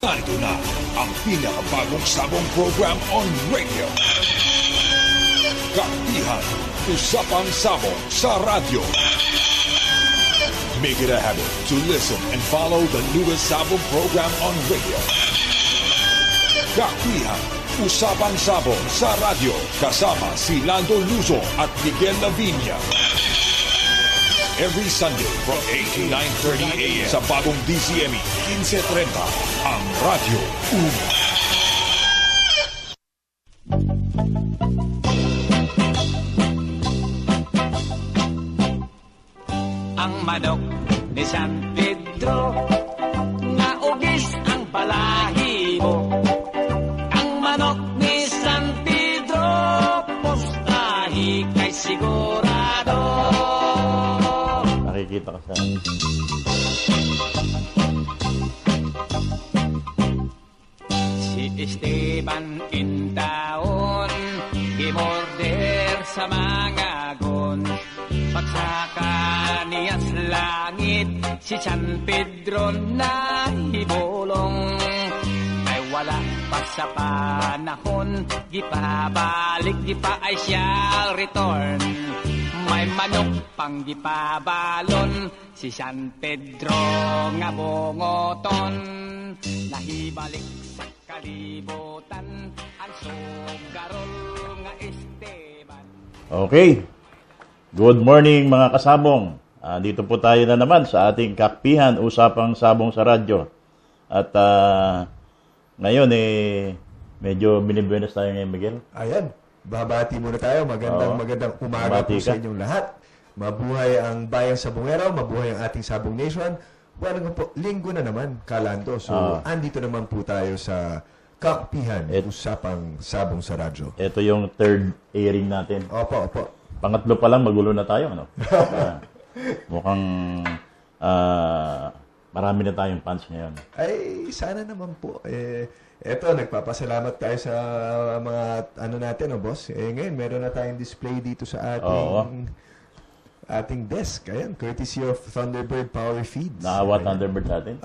Narito na ang pinakabagong sabong program on radio. Kapihan, Usapang Sabong sa radyo. Make it a habit to listen and follow the newest sabong program on radio. Kapihan, Usapang Sabong sa radyo. Kasama si Lando Luzo at Miguel Lavinia. Every Sunday from 8 to 9:30 a.m. sa bagong DCME 1530, ang Radyo Una. Ang manok ni San Pedro, naugis ang balahibo. Ang manok ni San Pedro, postahi kay sigurado. Nakikita ka sa... Si Esteban Intaon, imorder sa mga gon. Pagsaka niyas langit, si San Pedro na hibulong. Ay wala pa sa panahon, di pa balik, di pa ay shall return. May manok pang di pa balon, si San Pedro nga bungoton. Nahibalik sa kalibutan, ang sugarol nga Esteban. Okay. Good morning mga kasabong. Dito po tayo na naman sa ating Kakpihan, Usapang Sabong sa radyo. At ngayon medyo binibuenas tayo ngayon, Miguel. Ayan, babati muna tayo. Magandang umaga po sa inyong lahat. Mabuhay ang Bayang Sabongero, mabuhay ang ating Sabong Nation. Walang po, linggo na naman, Kalando. So, andito naman po tayo sa Kakpihan, Usapang Sabong sa radyo. Ito yung third airing natin. Opo. Pangatlo pa lang, magulo na tayo. Ano? Mukhang marami na tayong fans ngayon. Ay, sana naman po. Eto, nagpapasalamat tayo sa mga natin, boss. Ngayon, meron na tayong display dito sa ating desk. Ayan, courtesy of Thunderbird Power Feeds. Nakawa Thunderbird sa atin?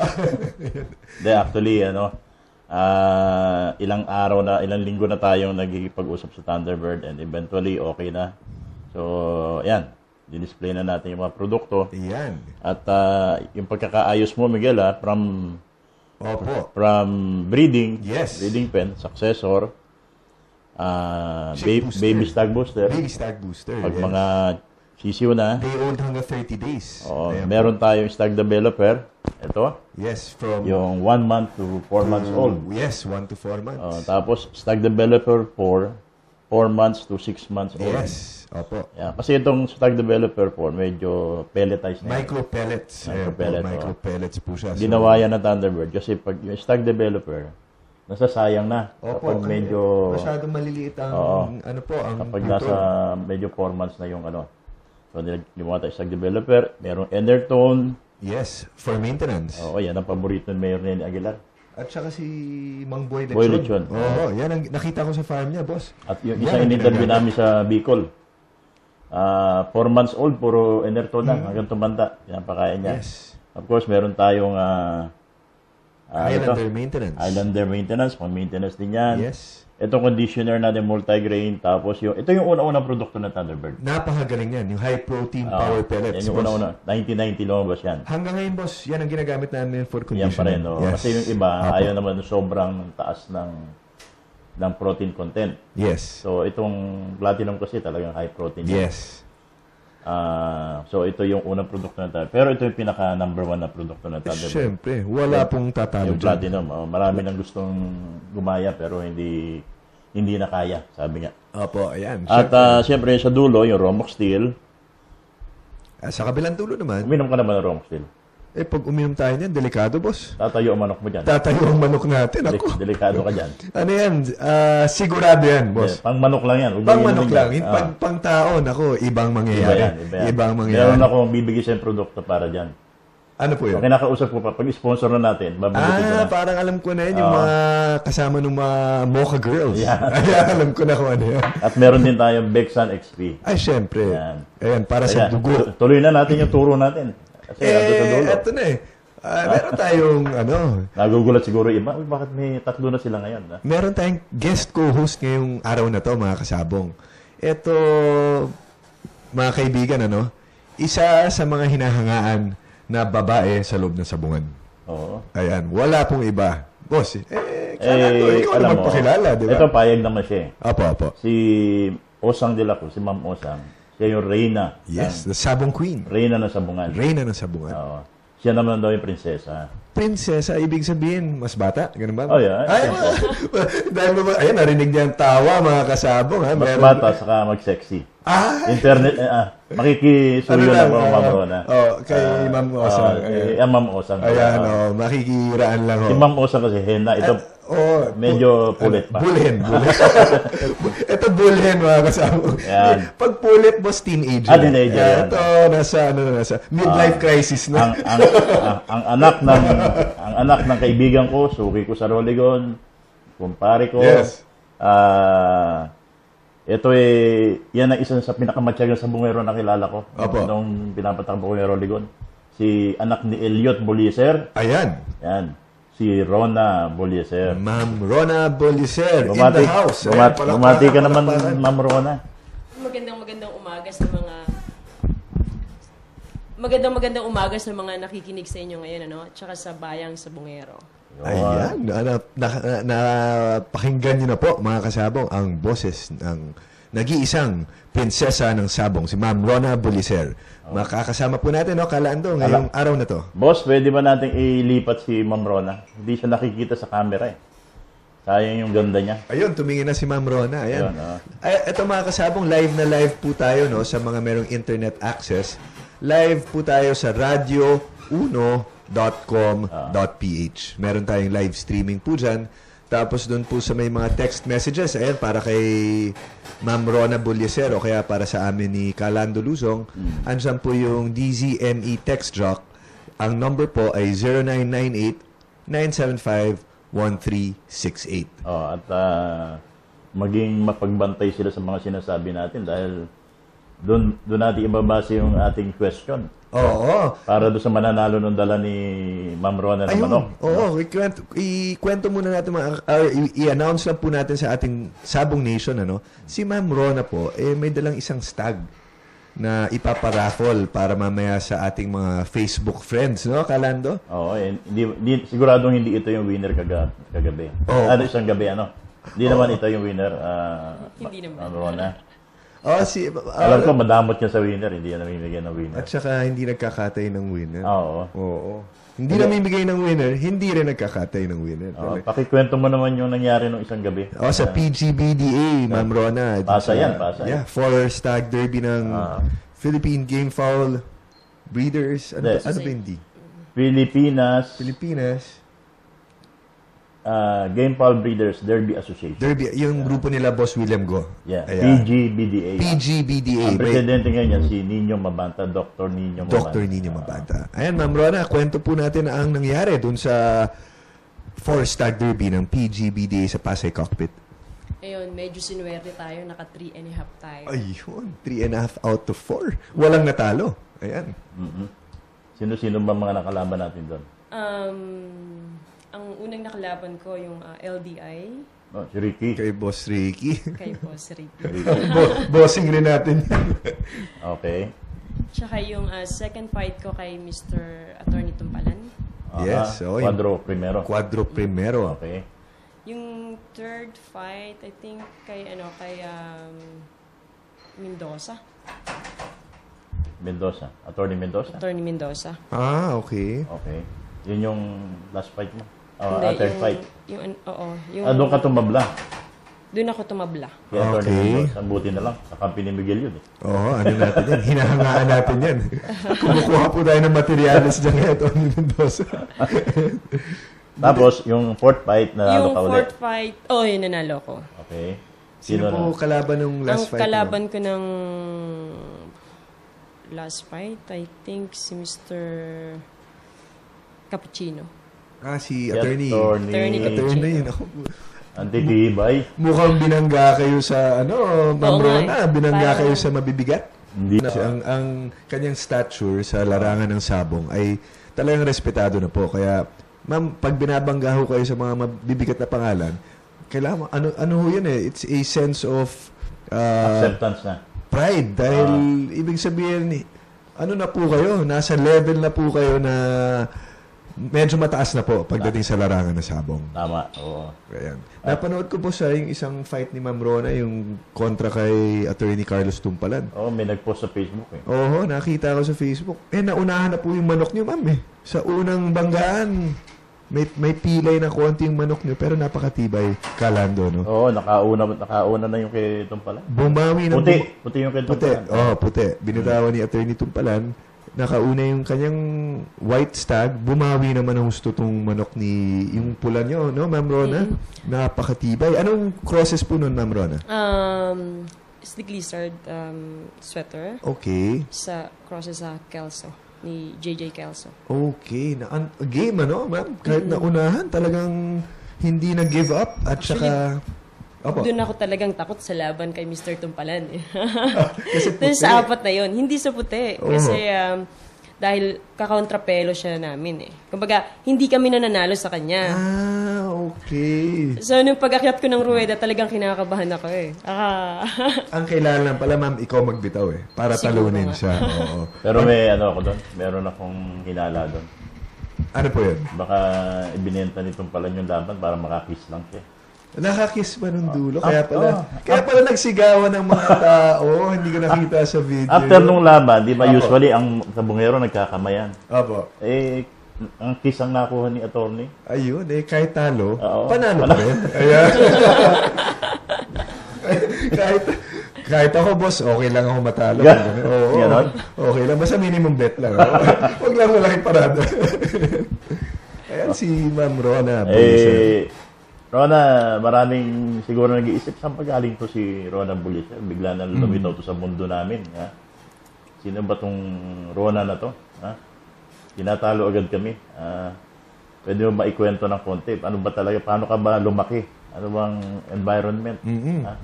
Hindi, actually, ilang linggo na tayong nagkikipag-usap sa Thunderbird and eventually, okay na. So, ayan. Di-display na natin yung mga produkto. Ayan. At yung pagkakaayos mo, Miguel, from breeding, yes, breeding pen, successor, baby stag booster. Baby stag booster. Pag yes, mga sisiw na. Day old hanggang 30 days. Meron tayong stag developer. Ito. Yes, from... Yung 1 month to 4 months old. Yes, 1 to 4 months. Tapos, stag developer 4 months to 6 months old. Yes. Opo. Yeah, kasi itong stag developer po, medyo pelletized na. Micro-pellets. Micro-pellets po siya. Ginawa yan na Thunderbird kasi pag yung stag developer, nasasayang na. Opo, kapag medyo... masyadong maliliit ang, ang kapag buto. nasa medyo 4 months na yung So, gumawa tayo stag developer. Merong Endertone. Yes, for maintenance. Oo, yan ang paborito ni Mayor Nene Aguilar. At saka si Mang Boy Lechon. Boy Lechon. Oo, yan ang nakita ko sa farm niya, boss. At yung isang in-interview namin sa Bicol, 4 months old, puro Endertone lang, hanggang tumanda. Pinapakain niya. Yes. Of course, meron tayong Islander maintenance. Islander maintenance, pang-maintenance din yan. Yes. Itong conditioner natin, multigrain, tapos ito yung una-unang produkto ng Thunderbird. Napakagaling yan, yung high protein power pellets. Yan yung una-una, 1990 lumabas yan. Hanggang ngayon, boss, yan ang ginagamit namin for conditioner. Yan pa rin, no? Yes. Kasi yung iba, ayaw naman sobrang taas ng protein content. Yes. So, itong platinum kasi talagang high protein. Yes. So, ito yung unang produkto na Thunderbird. Pero ito yung pinaka number 1 na produkto na Thunderbird. Siyempre, wala pong tatalo yung platinum. Marami nang gustong gumaya pero hindi na kaya, sabi nga. Opo, ayan. At siyempre sa dulo, yung Romox Steel. Sa kabilang dulo naman, Uminom ka naman ng Romox Steel. pag uminom tayo niyan, delikado, boss. Tatayo ang manok mo dyan. Tatayo ang manok natin, ako. Delikado ka dyan. Ano yan? Sigurado yan, boss. Pang manok lang yan. Pang manok lang. Pang tao, nako, ibang mangyayari. Ibang mangyayari. Meron akong bibigay sa produkto para dyan. Ano po yun? Kinakausap ko pa, pag sponsor na natin, babagutin ko na. Parang alam ko na yun, yung mga kasama ng mga Mocha Girls. Yeah. Alam ko na kung ano yan. At meron din tayong Bexan XP. Ay, syempre. Yan. Ayan, para sa dugo. Tuloy na natin yung turo natin. Kasi eto na Meron tayong, Nagugulat siguro iba, bakit may tatlo na sila ngayon? Meron tayong guest co-host ngayong araw na to, mga kasabong. Ito, mga kaibigan, isa sa mga hinahangaan na babae sa loob ng sabungan. Oo. Ayan, wala pong iba. Boss, ikaw naman pakilala, di ba? Ito, payag naman siya. Opo. Si Osang de la Cruz, si Ma'am Osang, siya yung Reyna. Yes, the Sabong Queen. Reyna ng Sabungan. Reyna ng Sabungan. Oo. Siya naman daw yung prinsesa. Prinsesa, ibig sabihin, mas bata? Ganun ba? Oh, yeah. Dahil ayan, narinig niya ang tawa, mga kasabong. Ha? Mas bata, saka mag-sexy. Internet, makikisuyo na po, Ma'am Rona. Kay Ma'am Osang. Ma'am Osang. Ayan, makikiraan lang. Si Ma'am Osang kasi, henna. Ito, medyo pulit pa. Bulhen. Ito bulhen, mga kasabong. Pag pulit, boss, teenager. Teenager. Ito, nasa midlife crisis na. Ang anak ng kaibigan ko, suki ko sa Roligon, kumpare ko. Yes. Ito yan ang isa sa pinakamatyagang sabungero na kilala ko. Opo. Nung pinapatakbo ko yung Roligon. Si anak ni Elliot Bolieser. Ayan. Yan. Si Rona Bolieser. Ma'am Rona Bolieser in the house. Bumati ka naman, Ma'am Rona. Magandang umaga sa mga nakikinig sa inyo ngayon, Tsaka sa bayang Sabungero. Ayan, napakinggan niyo na po, mga kasabong, ang boses ng nag-iisang prinsesa ng sabong, si Ma'am Rona Bolieser. Makakasama po natin, Kalando, ngayong araw na to. Boss, pwede ba natin ilipat si Ma'am Rona? Hindi siya nakikita sa camera Sayang yung ganda niya. Ayun, tumingin na si Ma'am Rona. Ayan. Ito, mga kasabong, live na live po tayo sa mga merong internet access. Live po tayo sa radio1.com.ph. Meron tayong live streaming po dyan. Tapos doon po sa may mga text messages, ayan, para kay Ma'am Rona Bolieser o kaya para sa amin ni Calando Luzong, andyan po yung DZME text drop. Ang number po ay 0998-975-1368. At maging mapagbantay sila sa mga sinasabi natin dahil doon natin ibabase yung ating question. Oo. Para doon sa mananalo ng dala ni Ma'am Rona ng manok. Oo. Ikwento muna natin, i-announce lang po natin sa ating Sabong Nation, si Ma'am Rona po, may dalang isang stag na ipaparaffle para mamaya sa ating mga Facebook friends, Kalando? Oo. Siguradong hindi ito yung winner kagabi. Isang gabi, Hindi naman ito yung winner, Hindi naman. Ma'am Rona. Alam ko, madamot niya sa winner. Hindi yan namimigay ng winner. At saka, hindi nagkakatay ng winner. Oo. Hindi namimigay ng winner, hindi rin nagkakatay ng winner. Pakikwento mo naman yung nangyari nung isang gabi. Sa PGBDA, Ma'am Rona. Pasa yan. Yeah, for Stag Derby ng Philippine Game Fowl Breeders. Ano ba hindi? Pilipinas. Game Fowl Breeders Derby Association. Yung grupo nila, Boss William Go. Yeah. PGBDA. PGBDA. Ang presidente ngayon si Nino Mabanta, Dr. Nino Mabanta. Dr. Nino Mabanta. Ayan, Ma'am Rona, kwento po natin ang nangyari dun sa 4 Stag Derby ng PGBDA sa Pasay Cockpit. Ayun, medyo sinuwerte tayo, naka 3.5 tayo. Ayun, 3.5 out of 4. Walang natalo. Ayan. Sino-sino ba mga nakalaban natin doon? Ang unang nakalaban ko, yung LDI. Si Ricky. Kay Boss Ricky. Kay Boss Ricky. Bossing rin natin. Okay. Tsaka yung second fight ko kay Mr. Attorney Tumpalan. Yes. Quadro primero. Okay. Yung third fight, I think kay Mendoza. Attorney Mendoza? Attorney Mendoza. Okay. Okay. Yun yung last fight mo? Third fight? Doon ka tumabla? Doon ako tumabla. Kaya Attorney Mendoza, buti na lang. Kakampi ni Miguel yun natin yan. Hinahangaan natin yan. Kumukuha po tayo ng materials dyan kay Attorney Mendoza. Tapos, yung fourth fight, nanalo ka ulit? Yung fourth fight, yun, nanalo ko. Okay. Sino po kalaban ng last fight? Ang kalaban ko ng last fight, I think si Mr. Cappuccino. Si Attorney. Attorney. Antitibay. Mukhang binangga kayo sa, Ma'am Rona, binangga kayo sa mabibigat. Hindi. Ang kanyang stature sa larangan ng sabong ay talagang respetado na po. Kaya, ma'am, pag binabangga ho kayo sa mga mabibigat na pangalan, kailangan, ano ho yun eh, it's a sense of acceptance na. Pride. Dahil, ibig sabihin, ano na po kayo, nasa level na po kayo na medyo mataas na po pagdating sa larangan ng sabong. Tama, oo. Ayan. Napanood ko po sa yung isang fight ni Ma'am Rona, yung kontra kay Attorney Carlos Tumpalan. Oo, may nag-post sa Facebook eh. Oo, nakita ko sa Facebook. Naunahan na po yung manok niyo, ma'am eh. Sa unang banggaan, may pilay na konti yung manok niyo, pero napakatibay, Kalando, no? Oo, nakauna na yung kay Tumpalan. Bumawi ng... Puti yung kay Tumpalan. Puti. Binitawan ni Attorney Tumpalan. Nakauna yung kanyang white stag, bumawi naman ang gusto tong manok ni yung pula nyo, no, Ma'am Rona? Napakatibay. Anong crosses po nun, Ma'am Rona? Stick lizard sweater. Okay. Sa crosses sa Kelso, ni JJ Kelso. Okay. Game, ano, ma'am? Kahit naunahan, talagang hindi na-give up at saka... Doon ako talagang takot sa laban kay Mr. Tumpalan. Kasi puti. Sa apat na yon, hindi sa puti. Kasi dahil kakontrapelo siya namin eh. Kumbaga, hindi kami nananalo sa kanya. Okay. So, nung pag-akyat ko ng ruweda, talagang kinakabahan ako eh. Ang kailangan pala, ma'am, ikaw magbitaw eh. Para Siguro talunin nga. siya. Oo. Pero may ako doon. Meron akong hinala doon. Ano po yun? Baka ibinenta ni Tumpalan yung laban para makakiss lang siya. Nakakiss pa nung dulo. Kaya pala nagsigawan ng mga tao. Hindi ko nakita sa video. After nung laban, di ba usually ang sabungero nagkakamayan. Opo. Ang kiss ang nakuha ni attorney. Ayun, kahit talo, Oo. panalo pa rin. Ayan. kahit ako, boss, okay lang ako matalo. Oo, Ganon? okay lang. Basta minimum bet lang. Huwag lang malaking parada. Ayan si Ma'am Rona. Rona, maraming siguro nag-iisip saan pagaling to si Rona Buliser. Bigla na lumitaw to sa mundo namin. Ha? Sino ba tong Rona na to? Ha? Tinatalo agad kami. Pwede mo maikwento ng konti. Ano ba talaga? Paano ka ba lumaki? Ano bang environment? Ha?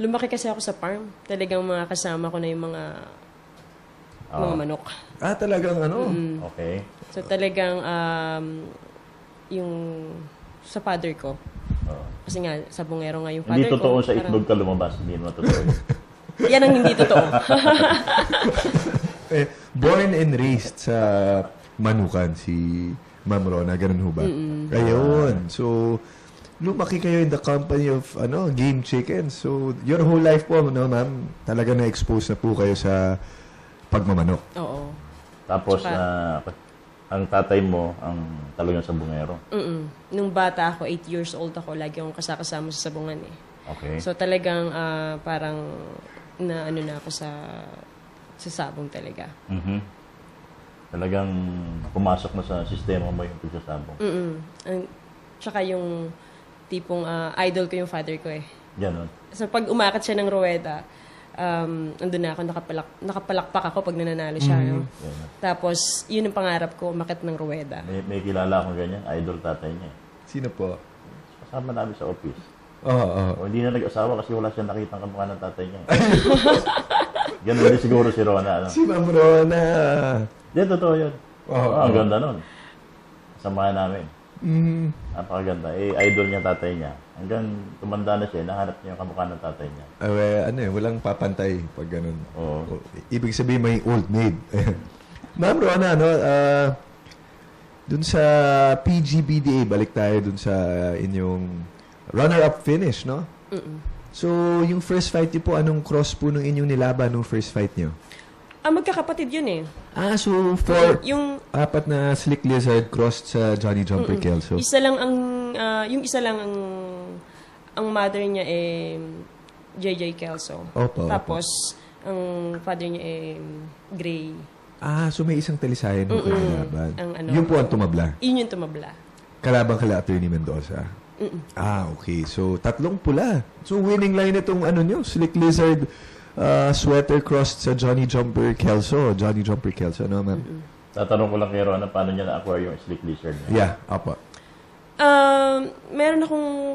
Lumaki kasi ako sa farm. Talagang mga kasama ko na yung mga manok. Talagang ano? Okay. So talagang yung sa father ko. Kasi nga, sabongero nga yung father ko. Hindi totoo sa itlog ka lumabas. Hindi naman totoo. Yan ang hindi totoo. Born and raised sa Manukan, si Ma'am Rona. Ganun ho ba? Ayun. So, lumaki kayo in the company of game chickens. So, your whole life po, ma'am, talaga na-expose na po kayo sa pagmamanok. Oo. Tapos, ang tatay mo, ang talagang sabungero. Nung bata ako, 8 years old ako, lagi akong kasama sa sabungan eh. Okay. So talagang parang na ako sa sabong talaga. Talagang pumasok na sa sistema mo yung pagsasabong. Tsaka yung tipong idol ko yung father ko eh. Ganon. So pag umakat siya ng ruweda, andun na ako, nakapalakpak ako pag nananalo siya. No? Tapos, yun ang pangarap ko, umakit ng ruweda. May kilala akong ganyan, idol tatay niya. Sino po? Kasama namin sa office. Oo. Hindi na nag-asawa kasi wala siyang nakitang kamukha ng tatay niya. Ganun din siguro si Rona. Ano? Si Ma'am Rona. Hindi, totoo yun. Ang ganda nun. Samahan namin. Napakaganda. Idol niya tatay niya. Hanggang tumanda na siya, nahanap niya yung kamukha ng tatay niya. Walang papantay pag ganun. Oo. Ibig sabihin may old maid. Ma'am Rona, dun sa PGBDA, balik tayo dun sa inyong runner-up finish, no? So, yung first fight niyo po, anong cross po nung inyong nilaban nung first fight niyo? Magkakapatid yun eh. So apat na Slick Lizard crossed sa Johnny Jumper Kelso. Isa lang ang mother niya JJ Kelso. Tapos, ang father niya Gray. So may isang talisayan po kayo laban. Yun po ang tumabla? Yun yung tumabla. Kalabang kala Attorney Mendoza? Okay. So, 3 pula. So, winning line itong Slick Lizard sweater crossed sa Johnny Jumper Kelso. Johnny Jumper Kelso, no, ma'am? Tatanong ko lang kay Rona, paano niya na-acquire yung Slick Lizard niya? Yeah, apa. Meron akong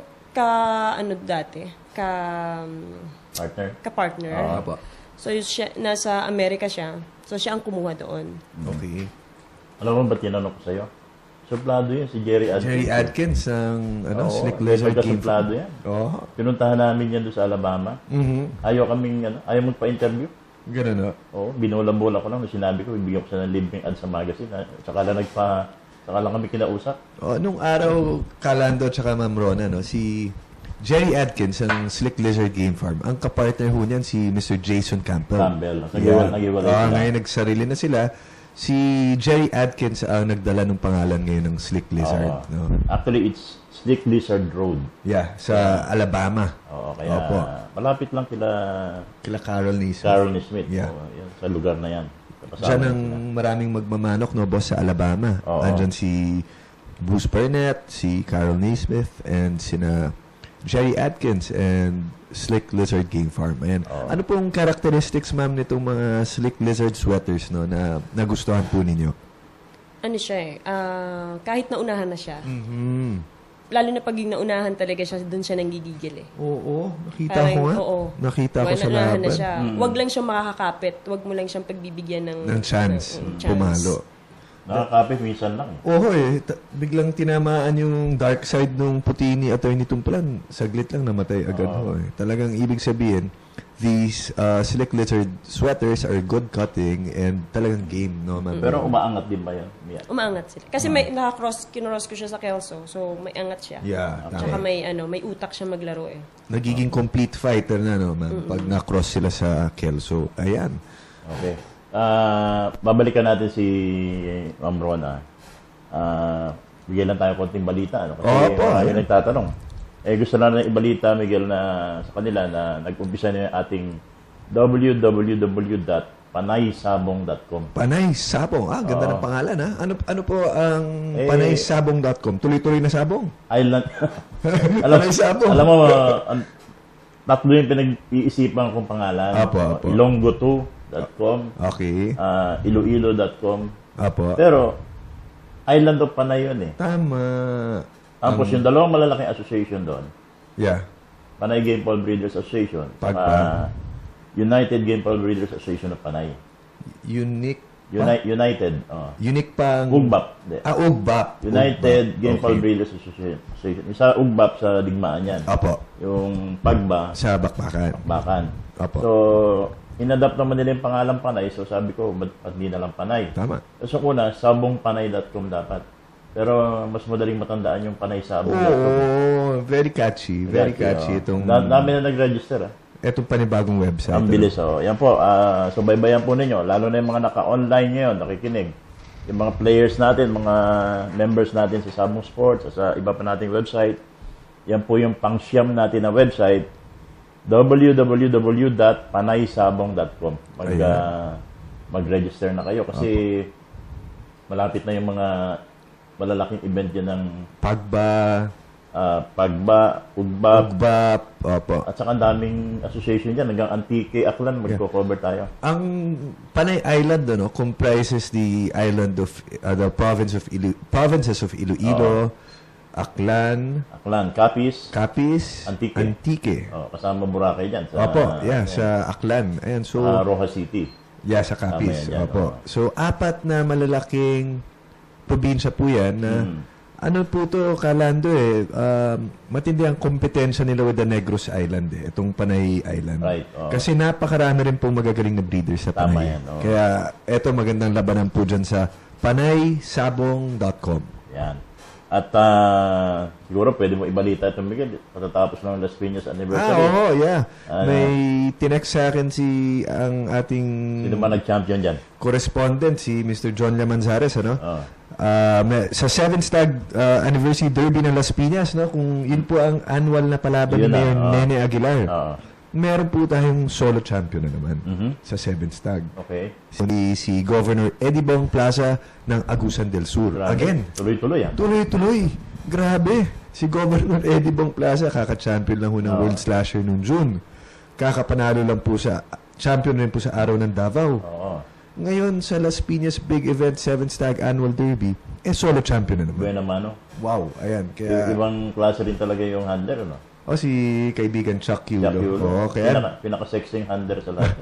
dati. Ka-partner. Apa. So, nasa Amerika siya. So, siya ang kumuha doon. Okay. Alam mo ba tinanong ko sa'yo? Suplado yun, si Jerry Adkins. Jerry Adkins, ang Slick Lizard Game Suplado yan. Oo. Pinuntahan namin yan doon sa Alabama. Ayaw magpa-interview. Ganun, no? Oo, binulam-bola ko lang. Sinabi ko, ibigyan ko siya ng libreng ad sa magazine. Saka lang kami kinausap. Nung araw, Kalando at Ma'am Rona, no, si Jerry Adkins, ang Slick Lizard Game Farm, ang kapartner ho niyan si Mr. Jason Campbell. Nag-iwalay sila. Ngayon nagsarili na sila. Si Jerry Adkins ang nagdala ng pangalan ngayon ng Slick Lizard. No? Actually, it's Slick Lizard Road. Yeah, sa Alabama. Oo, kaya malapit lang kila Carol Naismith. Carol Naismith. Yeah. Yan, sa lugar na yan. Diyan ang maraming magmamanok, no, boss, sa Alabama. Andyan si Bruce Burnett, si Carol Naismith, and sina Jerry Adkins and Slick Lizard Game Farm. Ayan. Ano pong characteristics, ma'am, nitong mga Slick Lizard sweaters, no, na nagustuhan po ninyo? Ano siya kahit naunahan na siya, lalo na pag yung naunahan talaga siya, doon siya nanggigigil Oo, nakita ko nga. Nakita ko sa laban. Na siya. Huwag lang siyang makakakapit. Huwag mo lang siyang pagbibigyan ng chance. Pumalo. Nakakapit minsan lang. Biglang tinamaan yung dark side nung puti ni Atty. Tumpulan. Saglit lang namatay agad Talagang ibig sabihin, these Slick Lizard sweaters are good cutting and talagang game, no, ma'am? Pero umaangat din ba yan? Umaangat sila. Kasi kinross ko siya sa Kelso, so may angat siya. Yeah. Tsaka may utak siya maglaro Nagiging complete fighter na, no, ma'am? Pag na-cross sila sa Kelso. Ayan. Okay. Babalikan natin si Ma'am Rona. Bigyan lang tayo konting balita. Kasi yung nagtatanong. Gusto na ibalita, Miguel, na sa kanila na nag-umpisa na yung ating www.panaysabong.com. Panaysabong? Ganda ng pangalan, ha? Ano po ang panaysabong.com? Tuloy-tuloy na sabong? Island. Panaysabong. Alam mo, tatlo yung pinag-iisipan kong pangalan. Ilonggo2.com. Okay. Iloilo.com. Apo. Pero, Island of Panay yun Tama. Tapos yung dalawang malalaking association doon. Yeah. Panay Game Fowl Breeders Association. United Game Fowl Breeders Association of Panay. United. Unique pang... UGBAP. UGBAP. United Game Fowl Breeders Association. Isa UGBAP sa digmaan yan. Apo. Yung Pagba. Sa Bakbakan. Apo. So, inadapt naman nila yung pangalan Panay. So, sabi ko, hindi na lang Panay. Tama. So, una, sabongpanay.com dapat. Pero mas madaling matandaan yung panaysabong.com. Very catchy. Very catchy. Itong... Dami na nag-register. Itong panibagong website. Ang bilis. Yan po. So, baybayan po ninyo. Lalo na yung mga naka-online ngayon, nakikinig. Yung mga players natin, mga members natin sa Sabong Sports, sa iba pa nating website. Yan po yung pang-siyam natin na website, www.panaysabong.com. Mag-register na kayo kasi malapit na yung mga malalaking event yan ng Pagba, UGBAP, opo. At saka daming association dyan. Hanggang Antique, Aklan, magko-cover tayo. Ang Panay Island, comprises the island of, the provinces of Iloilo, Aklan, Capiz, Antique. Kasama Boracay dyan. Sa Aklan. Ayan, so, Rojas City. Yeah, sa Capiz. So, 4 na malalaking probinsya po yan na ano po to, Kalando matindi ang kompetensya nila with the Negros Island itong Panay Island. Right. Kasi napakarami rin pong magagaling na breeders sa Panay. Yan, Kaya eto magandang labanan po dyan sa panaysabong.com. Yan. At siguro pwede mo ibalita ito, Miguel, patatapos ng Las Piñas anniversary. May tinext sa akin ang ating... Sino ba nag-champion dyan? Correspondent, si Mr. John Lamanzares, sa 7th Stag Anniversary Derby ng Las Piñas, kung yun po ang annual na palaban ni Mayor Nene Aguilar. Meron po tayong solo champion na naman sa 7th Stag. Okay. Si Governor Eddie Bong Plaza ng Agusan del Sur. Grabe. Again. Tuloy-tuloy yan. Tuloy-tuloy. Grabe. Si Governor Eddie Bong Plaza, kaka-champion lang ng World Slasher noong June. Kakapanalo lang po champion rin po sa araw ng Davao. Ngayon, sa Las Piñas Big Event 7th Stag Annual Derby, solo champion na naman. Buena mano. Wow, ayan. Kaya... Ibang klase rin talaga yung handler, Si kaibigan Chuck Yulo. Chuck Yulo. Kaya Pinaka-sexing hander sa lahat.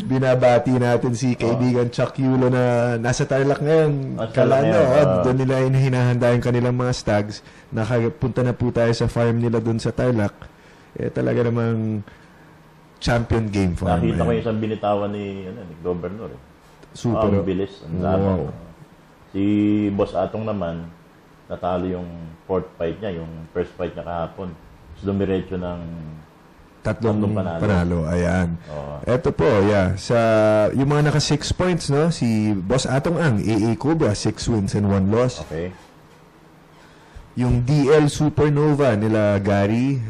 binabati natin si kaibigan Chuck Yulo na nasa Tarlac ngayon. Kalano, doon nila hinahanda yung kanilang mga stags. Nakapunta na po tayo sa farm nila doon sa Tarlac. Talaga namang champion game farm. Nakita ko yung isang binitawan ni Governor. Super. Ang bilis. Ang laban. Si Boss Atong naman, natalo yung fourth fight niya, yung first fight niya kahapon. Dumiretso ng tatlong panalo. Ayan. Eto po, yung mga naka 6 points, no? Si Boss Atong Ang, AA Cobra, 6 wins and 1 loss. Okay. Yung DL Supernova nila Gary,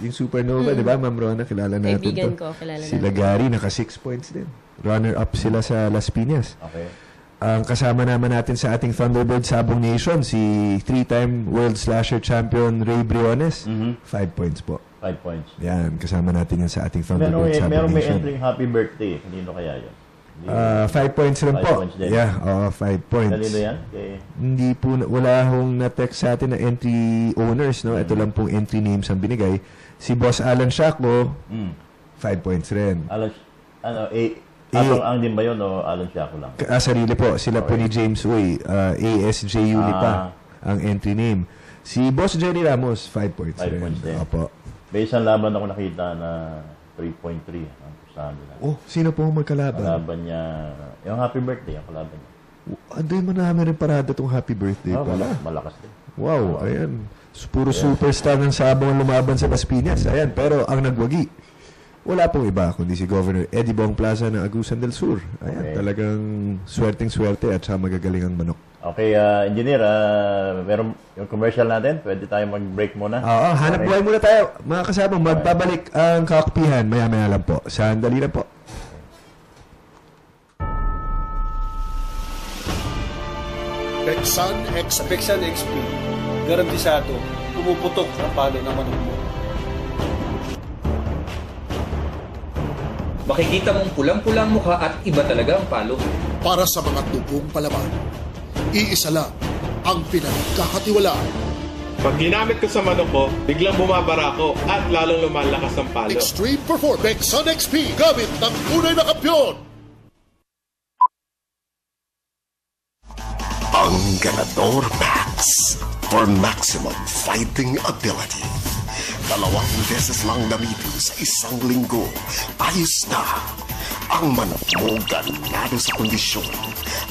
yung Supernova, di ba, Ma'am Rona, kilala natin Kaibigan to. ko, kilala Sila Gary, naka 6 points din. Runner-up sila sa Las Piñas. Okay. Ang kasama naman natin sa ating Thunderbird Sabong Nation, si 3-time World Slasher Champion Ray Briones. 5 points po. 5 points. Yan, kasama natin yan sa ating Thunderbird Sabong Meron may Nation. entering happy birthday. Kanino kaya yun? 5 points rin 5 po. points din. 5 points. Kanino yan? Hindi po, wala hong na-text sa atin na entry owners, no? Ito lang pong entry names ang binigay. Si Boss Alan Shaco, 5 points rin. Atong Ang din ba yun o Alan Shaco lang? Sarili po. Sila po ni James Uy. ASJ Ulipa ang entry name. Si Boss Jerry Ramos, 5 points 5 points din. Opo. May isang laban ako nakita na 3.3 ang pusahan nila. Sino po ang magkalaban? Kalaban niya, yung happy birthday, ang kalaban niya. Andoy mo namin rin parada itong happy birthday pala. Malakas din. Wow, ayan. Puro superstar ng Sabong ang lumaban sa Las Piñas. Ayan, pero ang nagwagi, wala pong iba kundi si Governor Eddie Bong Plaza ng Agusan del Sur. Ayan, talagang swerteng-swerte at saka magagaling ang manok. Okay, engineer, meron yung commercial natin. Pwede tayo mag-break muna. Hanap buhay muna tayo. Mga kasama, magbabalik ang kakpihan. Maya-maya lang po. Sandali na po. Peksan XP. Garantisado, pumuputok ang palo ng manok mo. Makikita mong pulang-pulang mukha at iba talaga ang palo. Para sa mga tubong palaban, iisa lang ang pinagkakatiwalaan. Pag ginamit ko sa manok ko, biglang bumabara ako at lalong lumalakas ang palo. Extreme Performance Peksan XP, gamit ng tunay na kampiyon. Ang Ganador Max for maximum fighting ability. 2 beses lang gamitin sa isang linggo. Ayos na. Ang manok mo ganado sa kondisyon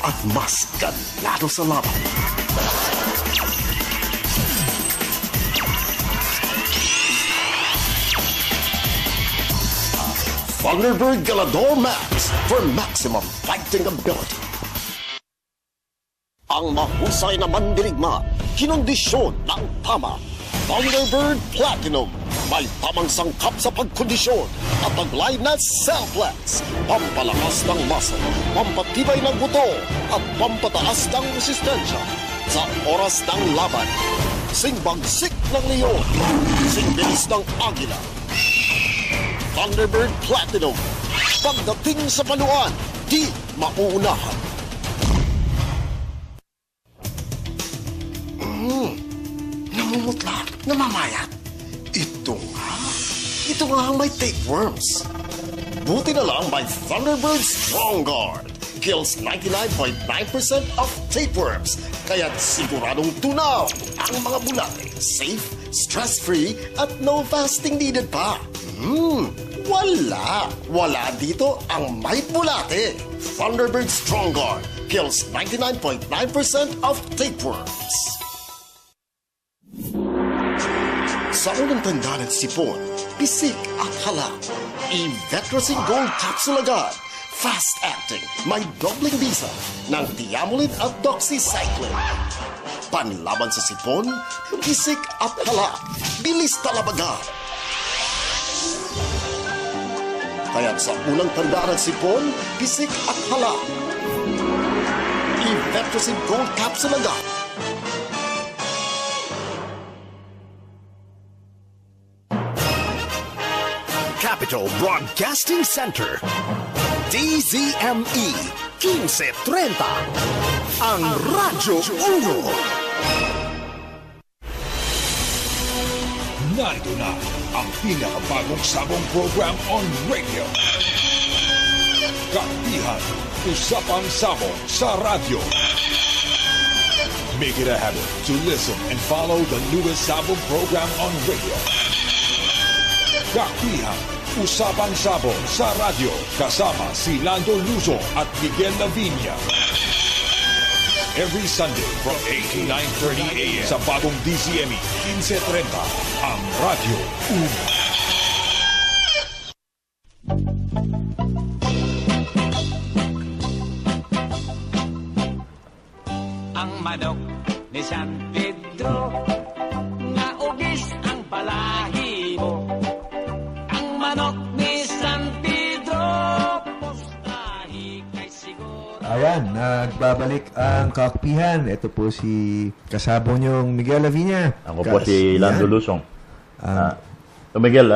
at mas ganado sa laban. Thunderbird Ganador Max for maximum fighting ability. Ang mahusay na mandirigma, kinondisyon ng tama. Thunderbird Platinum, may tamang sangkap sa pagkondisyon at taglay na Cellplex. Pampalakas ng muscle, pampatibay ng buto at pampataas ng resistensya sa oras ng laban. Singbagsik ng leon, singbilis ng agila. Thunderbird Platinum, pagdating sa paluan, di mauunahan. Namumutla, namamayat. Ito nga ang may tapeworms. Buti na lang may Thunderbird Strong Guard. Kills 99.9% of tapeworms. Kaya't siguradong tunaw ang mga bulate. Safe, stress-free, at no fasting needed pa. Wala dito ang may bulate. Thunderbird Strong Guard. Kills 99.9% of tapeworms. Sa unang tanda ng sipon, pisik at hala, Ivetracin Gold Capsule agad. Fast-acting, may dobling bisa ng Tiamolid at Doxycycline. Panlaban sa sipon, pisik at hala, bilis talabaga. Kaya't sa unang tanda ng sipon, pisik at hala, Ivetracin Gold Capsule agad. Capital Broadcasting Center. DZME 1530. Ang Radyo 1. Narito na ang pinakabagong sabong program on radio. Kakpihan, usapang sabong sa radyo. Make it a habit to listen and follow the newest sabong program on radio. Kakpihan, usapang sabong sa radyo. Kasama si Lando Luzo at Miguel Lavinia. Every Sunday from 8 to 9:30 a.m. sa bagong DCME 1530, ang Radyo Una. Ang manok ni San Pedro, nga ugis ang balahibo. Ang manok ni San Pedro, postahi kay siguro. Ayan, nagbabalik ang Kakpihan. Ito po si kasabong niyong Miguel Lavinia. Ako po si Lando Lusong. Miguel,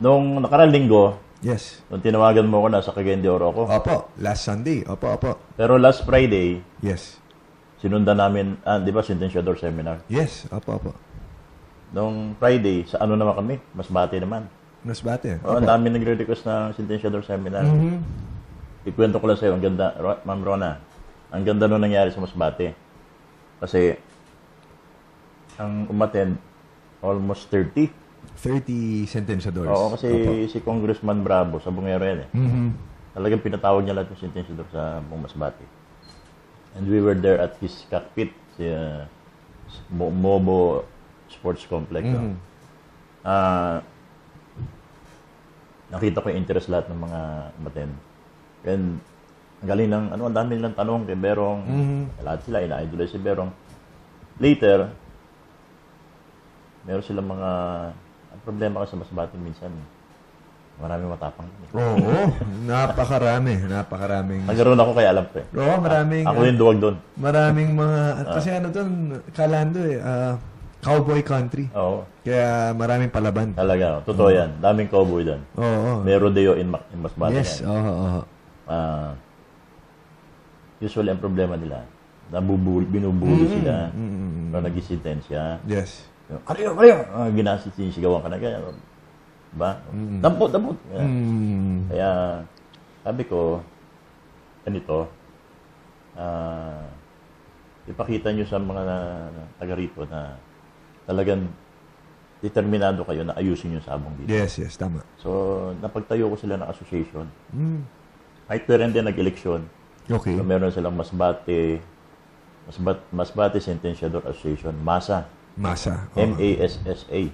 nung nakarang linggo, yes, nung tinawagan mo ko, nasa Cagayan de Oro ako. Opo, last Sunday. Opo. Pero last Friday, yes, sinundan namin, di ba, Sentenciador Seminar? Yes, opo. Nung Friday, sa ano naman kami? Masbate naman. Masbate? Ang dami nagre-request ng Sentenciador Seminar. Ikwento ko lang sa'yo, ang ganda, Ma'am Rona, ang ganda nung nangyari sa Masbate. Kasi, ang umattend, almost 30 sentenciadors. Oo, kasi si Congressman Bravo sa Bungero yan eh. Talagang pinatawag niya lahat yung sentenciador sa buong Masbate. And we were there at his cockpit, si Mobo Sports Complex. Nakita ko yung interest lahat ng mga umattend. And ang galing ng, ang dami nilang tanong kay Berong. Lahat sila, ina-idolize si Berong. Later, meron silang mga, ang problema kasi sa Masbate minsan, maraming matapang. Oo, napakaraming. Nagkaroon ako kaya alam ko eh. Oo, maraming. Ako yung duwag doon. Maraming mga, kasi ano doon, Kalando cowboy country. Oo. Kaya maraming palaban. Talaga, totoo yan. Daming cowboy doon. Oo. May rodeo in Masbate. Yes, oo. Usually, ang problema nila, binubuli sila, nag-isintensya. Yes. Ariyo! Ginasisigawan ka na kaya. Ba? Dampot! Kaya, sabi ko, ganito, ipakita nyo sa mga taga rito na talagang determinado kayo na ayusin yung sabong dito. Yes, tama. So, napagtayo ko sila ng association. Kahit pero hindi nag-eleksyon. Okay. So, meron silang Masbate Sentenciador Association, MASA. M-A-S-S-A.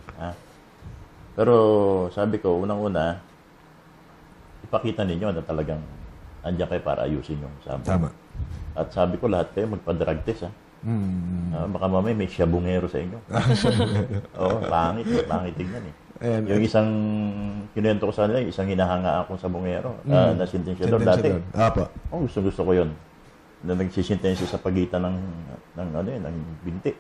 Pero sabi ko, unang-una, ipakita ninyo na talagang andyan kayo para ayusin yung sabong. Tama. At sabi ko, lahat kayo magpa-drug test. Baka mamaya may siyabungero sa inyo. Oo, pangit tignan eh. Yung isang, kinuwento ko sa nila, isang hinahanga akong sabungero na sentenciador dati. Gusto ko yun. Na nagsisintensya sa pagitan ng binti.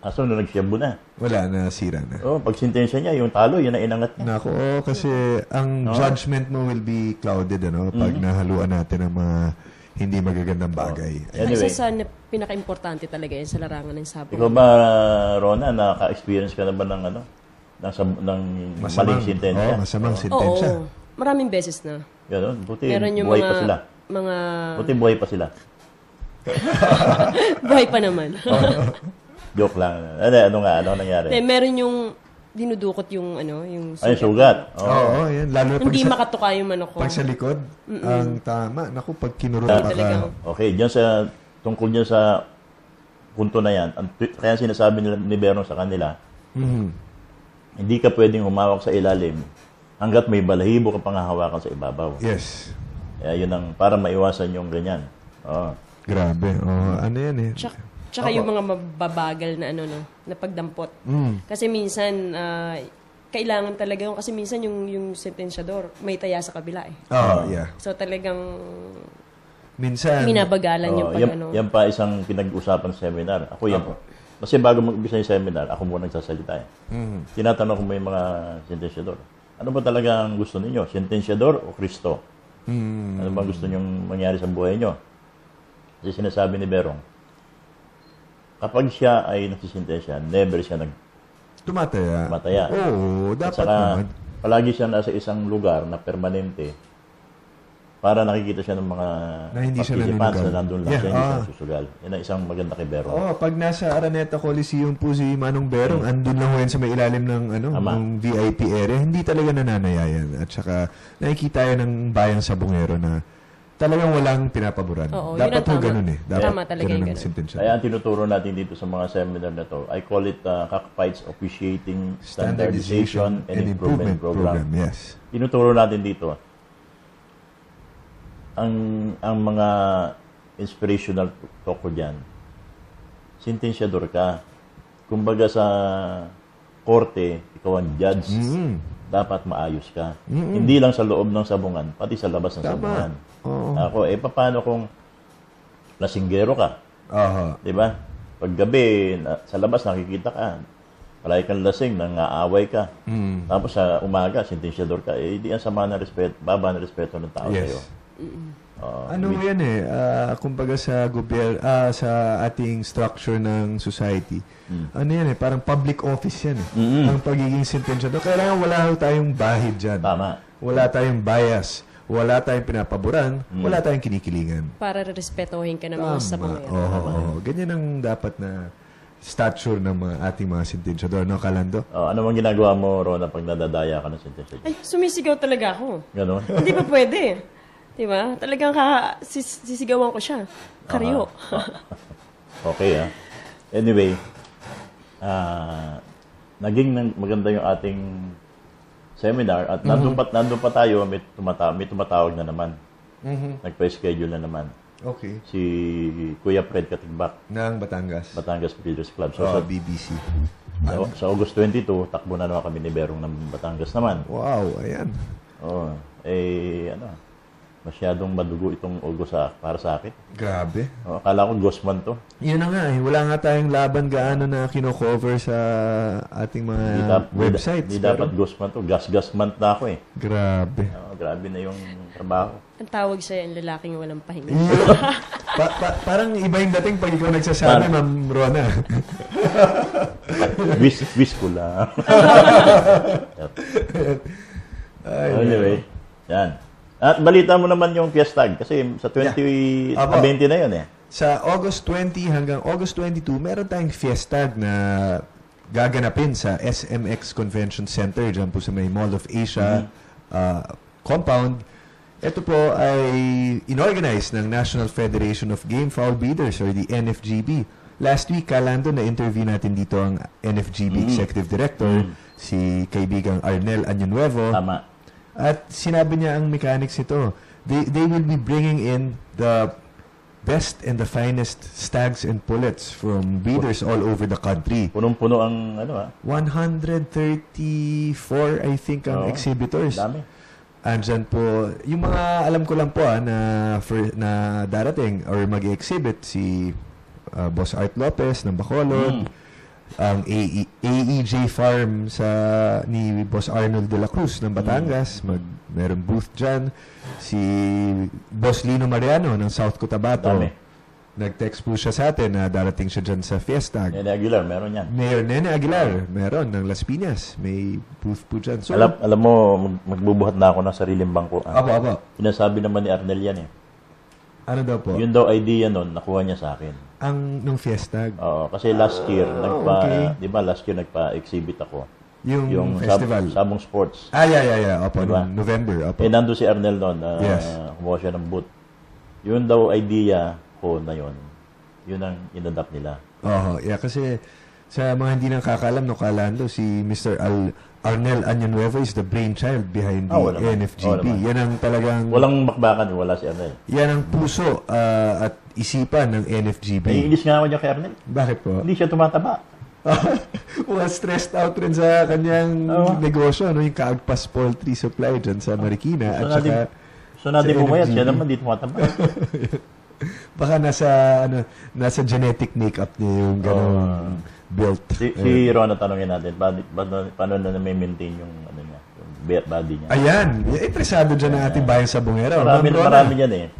Kaso nung nagsiyabu na. Wala na, sira na. Pag sintensya niya, yung talo, yun ang inangat niya. Naku, kasi ang judgment mo will be clouded, pag nahaluan natin ng mga hindi magagandang bagay. Anyway, isa sa pinaka-importante talaga yan sa larangan ng sabong. Ikaw ba, Rona, naka-experience ka na ba ng maling sintensya? Masamang sintensya. Oo, maraming beses na. Ganun, buti buhay pa sila. Buti buhay pa sila. Buhay pa naman. Joke lang. Ano nangyari? Meron yung dinudukot yung sugat. Ay, sugat. Oo, yan. Lalo na hindi makatuka yung manok ko. Pag sa likod, ang tama. Naku, pag kinurot pa ka. Okay, tungkol dyan sa punto na yan, kaya sinasabi nila ni Berong sa kanila, hindi ka pwedeng humawak sa ilalim hanggat may balahibo ka pang hahawakan sa ibabaw. Yes. Kaya yun ang para maiwasan yung ganyan. Grabe. Ano yan eh. Tsaka yung mga mababagal na na pagdampot. Kasi minsan, kailangan talaga kasi minsan yung sentensyador may taya sa kabila eh. Yeah. So talagang minsan minabagalan yung pag Yan pa isang pinag-usapan sa seminar. Ako yan. Kasi bago mag-umpisa yung seminar, ako muna nagsasalita eh. Tinatanong ko may mga sentensyador. Ano ba talaga ang gusto ninyo? Sentensyador o Kristo? Ano ba gusto nyong mangyari sa buhay nyo? Kasi sinasabi ni Berong, kapag siya ay nagsisintensya, never siya tumataya. Oo, dapat saka, naman. Palagi siya nasa isang lugar na permanente para nakikita siya ng mga participants na nandun lang siya, hindi siya susugal. Yan ang isang maganda kay Berong. Pag nasa Araneta Coliseum po si Manong Berong, andun lang yan sa may ilalim ng ng VIP area, hindi talaga nananayayan. At saka nakikita yan ng bayang sabongero na talagang walang pinapaboran. Dapat po ganun eh. Tama talaga yung ganun. Kaya ang tinuturo natin dito sa mga seminar na to, I call it Cockfights Officiating Standardization and Improvement Program. Yes. Tinuturo natin dito, ang mga inspirational talk ko dyan, sentensyador ka. Kumbaga sa korte, ikaw ang judge, dapat maayos ka. Hindi lang sa loob ng sabungan, pati sa labas ng sabungan. Ako, paano kung lasinggero ka? Diba? Pag gabi, sa labas nakikita ka, palagi kang lasing, nangaaway ka. Tapos sa umaga, sentensyador ka, di ang sama ng respeto, baba ng respeto ng tao sa'yo. Yan kumbaga sa sa ating structure ng society, yan parang public office yan ang pagiging sentensyado. Kailangan wala tayong bahid dyan. Tama. Wala tayong bias, wala tayong pinapaboran, wala tayong kinikilingan. Para respetuhin ka ng mga sabongero. Ganyan ang dapat na stature ng ating mga sentensyador, no, Calando? Ano mang ginagawa mo, Rona, pag nadadaya ka ng sentensyador? Ay, sumisigaw talaga ako. Ganon? Hindi pa pwede. Diba? Talagang sisigawan ko siya. Karyo. Okay, Anyway, naging maganda yung ating seminar at nandun pa tayo, may tumatawag na naman. Nagpa-schedule na naman. Okay. Si Kuya Fred Katigbak. Ng Batangas. Batangas Breeders' Club. So, sa BBC. Sa August 22, takbo na naman kami ni Berong ng Batangas naman. Wow, ayan. Masyadong madugo itong August para sa akin. Grabe. Akala ko Gosman to. Yan na nga Wala nga tayong laban gaano na kino-cover sa ating mga websites. Hindi dapat Gosman to. Gas month na ako eh. Grabe. Grabe na yung trabaho. Ang tawag sa'yo, ang lalaking walang pahinga. Parang iba yung dating pag ikaw nagsasabi, Ma'am Rona. Wish ko lang. Anyway, yan. At balita mo naman yung Fiestag kasi sa 20 na yun eh. Sa August 20 hanggang August 22, meron tayong Fiestag na gaganapin sa SMX Convention Center dyan po sa may Mall of Asia compound. Ito po ay inorganize ng National Federation of Game Fowl Breeders or the NFGB. Last week, Calando, na-interview natin dito ang NFGB Executive Director, si kaibigang Arnel Añonuevo. Tama. At sinabi niya ang mechanics ito. They will be bringing in the best and the finest stags and pullets from breeders all over the country. Punong-puno ang 134, I think, ang exhibitors. Dami. Andyan po, yung mga alam ko lang po na darating or mag-exhibit si Boss Art Lopez ng Bacolod, ang AEJ Farm ni Boss Arnold de la Cruz ng Batangas, meron booth dyan. Si Boss Lino Mariano ng South Cotabato. Nag-text po siya sa atin na darating siya dyan sa Fiestag. Nene Aguilar, meron yan. Mayor Nene Aguilar, meron ng Las Piñas. May booth po dyan. So, alam mo, magbubuhat na ako ng sariling bangko. Apo. Sinasabi naman ni Arnel yan eh. Ano daw po? Yun daw idea nun, nakuha niya sa akin. Nung Fiestag? Oo, kasi last year, di ba last year nagpa-exhibit ako. Yung festival? Sabong Sports. Yeah. Opo, diba? November. Opo. Nandun si Arnel nun, kumuha siya ng booth. Yun daw idea ko na yun. Yun ang inadapt nila. Kasi sa mga hindi nang kakaalam, no, Calando, si Mr. Arnel Añonuevo is the brainchild behind the NFGB. Yan ang talagang... Walang makbakan, wala si Arnel. Yan ang puso at isipan ng NFGB. Naiinis nga niya kay Arnel. Bakit po? Hindi siya tumataba. Stressed out rin sa kanyang negosyo, yung Kaagpas Poultry Supply dyan sa Marikina. So natin pumayat, siya naman di tumataba. Baka nasa genetic makeup niya yung gano'ng built. Si Rona, tanongin natin, paano na may-maintain yung body niya? Ayan, interesado dyan ang ating bayan sa Bungero. Marami dyan eh.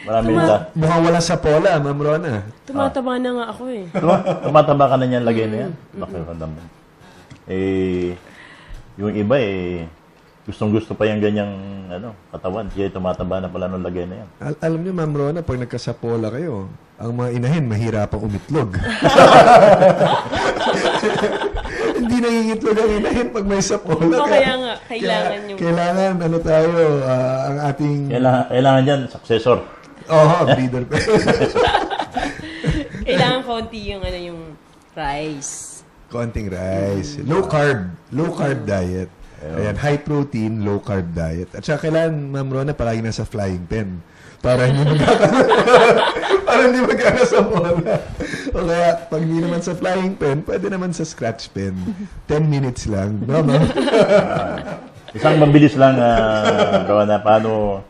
Maraming mukhang wala sa pola, Ma'am Rona. Tumataba na nga ako eh. Tumataba ka na niyan, lagay na yan. Yung iba gustong-gusto pa yung ganyang katawan. Kaya tumataba na pala nung lagay na yan. Alam niyo, Ma'am Rona, pag nagkasapola kayo, ang mga inahin, mahirapang umitlog. Hindi nangingitlog ang inahin pag may sapola. Kaya nga, kailangan yung... Kailangan, ang ating... Kailangan dyan, successor. Breeder. Kailangan konti yung rice. Konting rice. Low carb diet. Ayan, high protein, low carb diet. At saka kailangan, Ma'am Rona, palagi nasa flying pen. Para hindi magkano sa bola. O kaya, pag hindi naman sa flying pen, pwede naman sa scratch pen. 10 minutes lang. No, Ma'am? Isang mabilis lang, Rona, paano...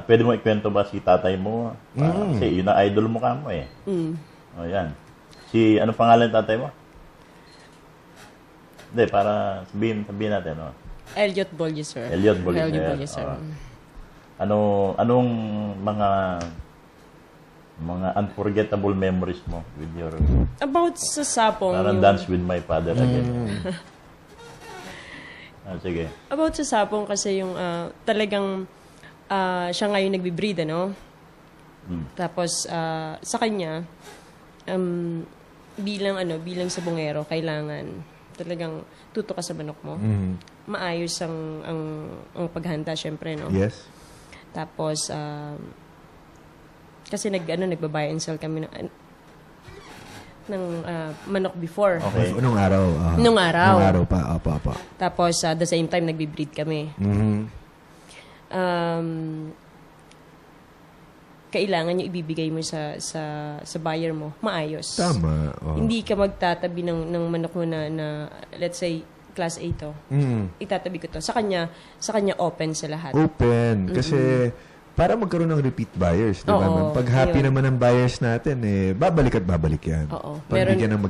pwede mo ikwento ba si tatay mo? Kasi yun ang idol mo ka mo eh. O yan. Ano pangalan ng tatay mo? Hindi, para sabihin natin. Elliot Bolliser. Elliot Bolliser. Anong mga unforgettable memories mo with your... About sa sapong. Parang Dance with My Father again. Sige. About sa sapong kasi yung talagang siya ngayon nagbe-breed, Tapos sa kanya bilang sabongero kailangan talagang tuto ka sa manok mo. Maayos ang paghanda syempre, no? Yes. Tapos kasi nagba-buy and sell kami ng manok before. Okay. Nung araw. Nung araw pa. Apa. Tapos the same time nagbe-breed kami. Kailangan yung ibibigay mo sa buyer mo maayos. Tama. Hindi ka magtatabi ng manok mo na let's say class A to. Itatabi ko to. Sa kanya open sa lahat. Open. Kasi para magkaroon ng repeat buyers, di ba? Pag happy naman ang buyers natin, babalik at babalik yan. Pagbigyan ng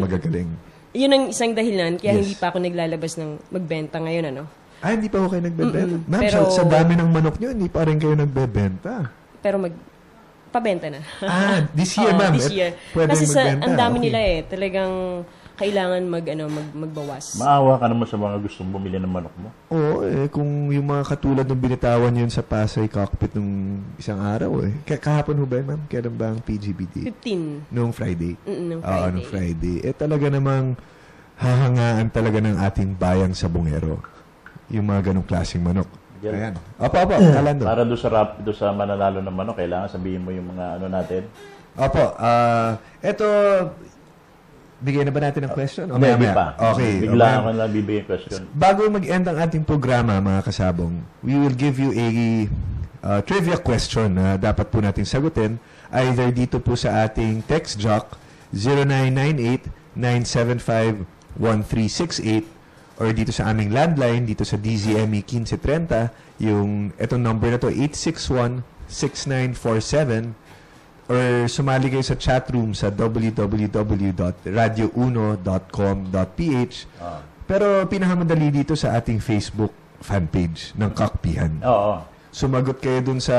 magagaling. Yun ang isang dahilan kaya hindi pa ako naglalabas ng magbenta ngayon, hindi pa ako kayo nagbebenta. Ma'am, pero, sa dami ng manok nyo, hindi pa rin kayo nagbebenta. Pero pabenta na. This year, ma'am. This year. Kasi ang dami nila talagang kailangan magbawas. Maawa ka naman sa mga gustong bumili ng manok mo. Oo, kung yung mga katulad ng binitawan yun sa Pasay Cockpit nung isang araw, kahapon ho ba, ma'am? Kailan ba ang PGBD? 15. Noong Friday? Noong Friday. Noong Friday. Talaga namang hahangaan talaga ng ating bayang sabongero. Yung mga ganong klaseng manok. Ayan. Opo, Kalando. Para doon sa mananalo ng manok, kailangan sabihin mo yung mga natin. Opo, eto, bigyan na ba natin ng question? Hindi pa. Okay. Bigla ako na bibigyan question. Bago mag-end ang ating programa, mga kasabong, we will give you a trivia question na dapat po natin sagutin either dito po sa ating text jock 0998-975-1368 or dito sa aming landline, dito sa DZME 1530, etong number na to, 861-6947, or sumali kayo sa chat room sa www.radiouno.com.ph. Pero pinakamadali dito sa ating Facebook fanpage ng Kakpihan. Oo. Sumagot kayo dun sa...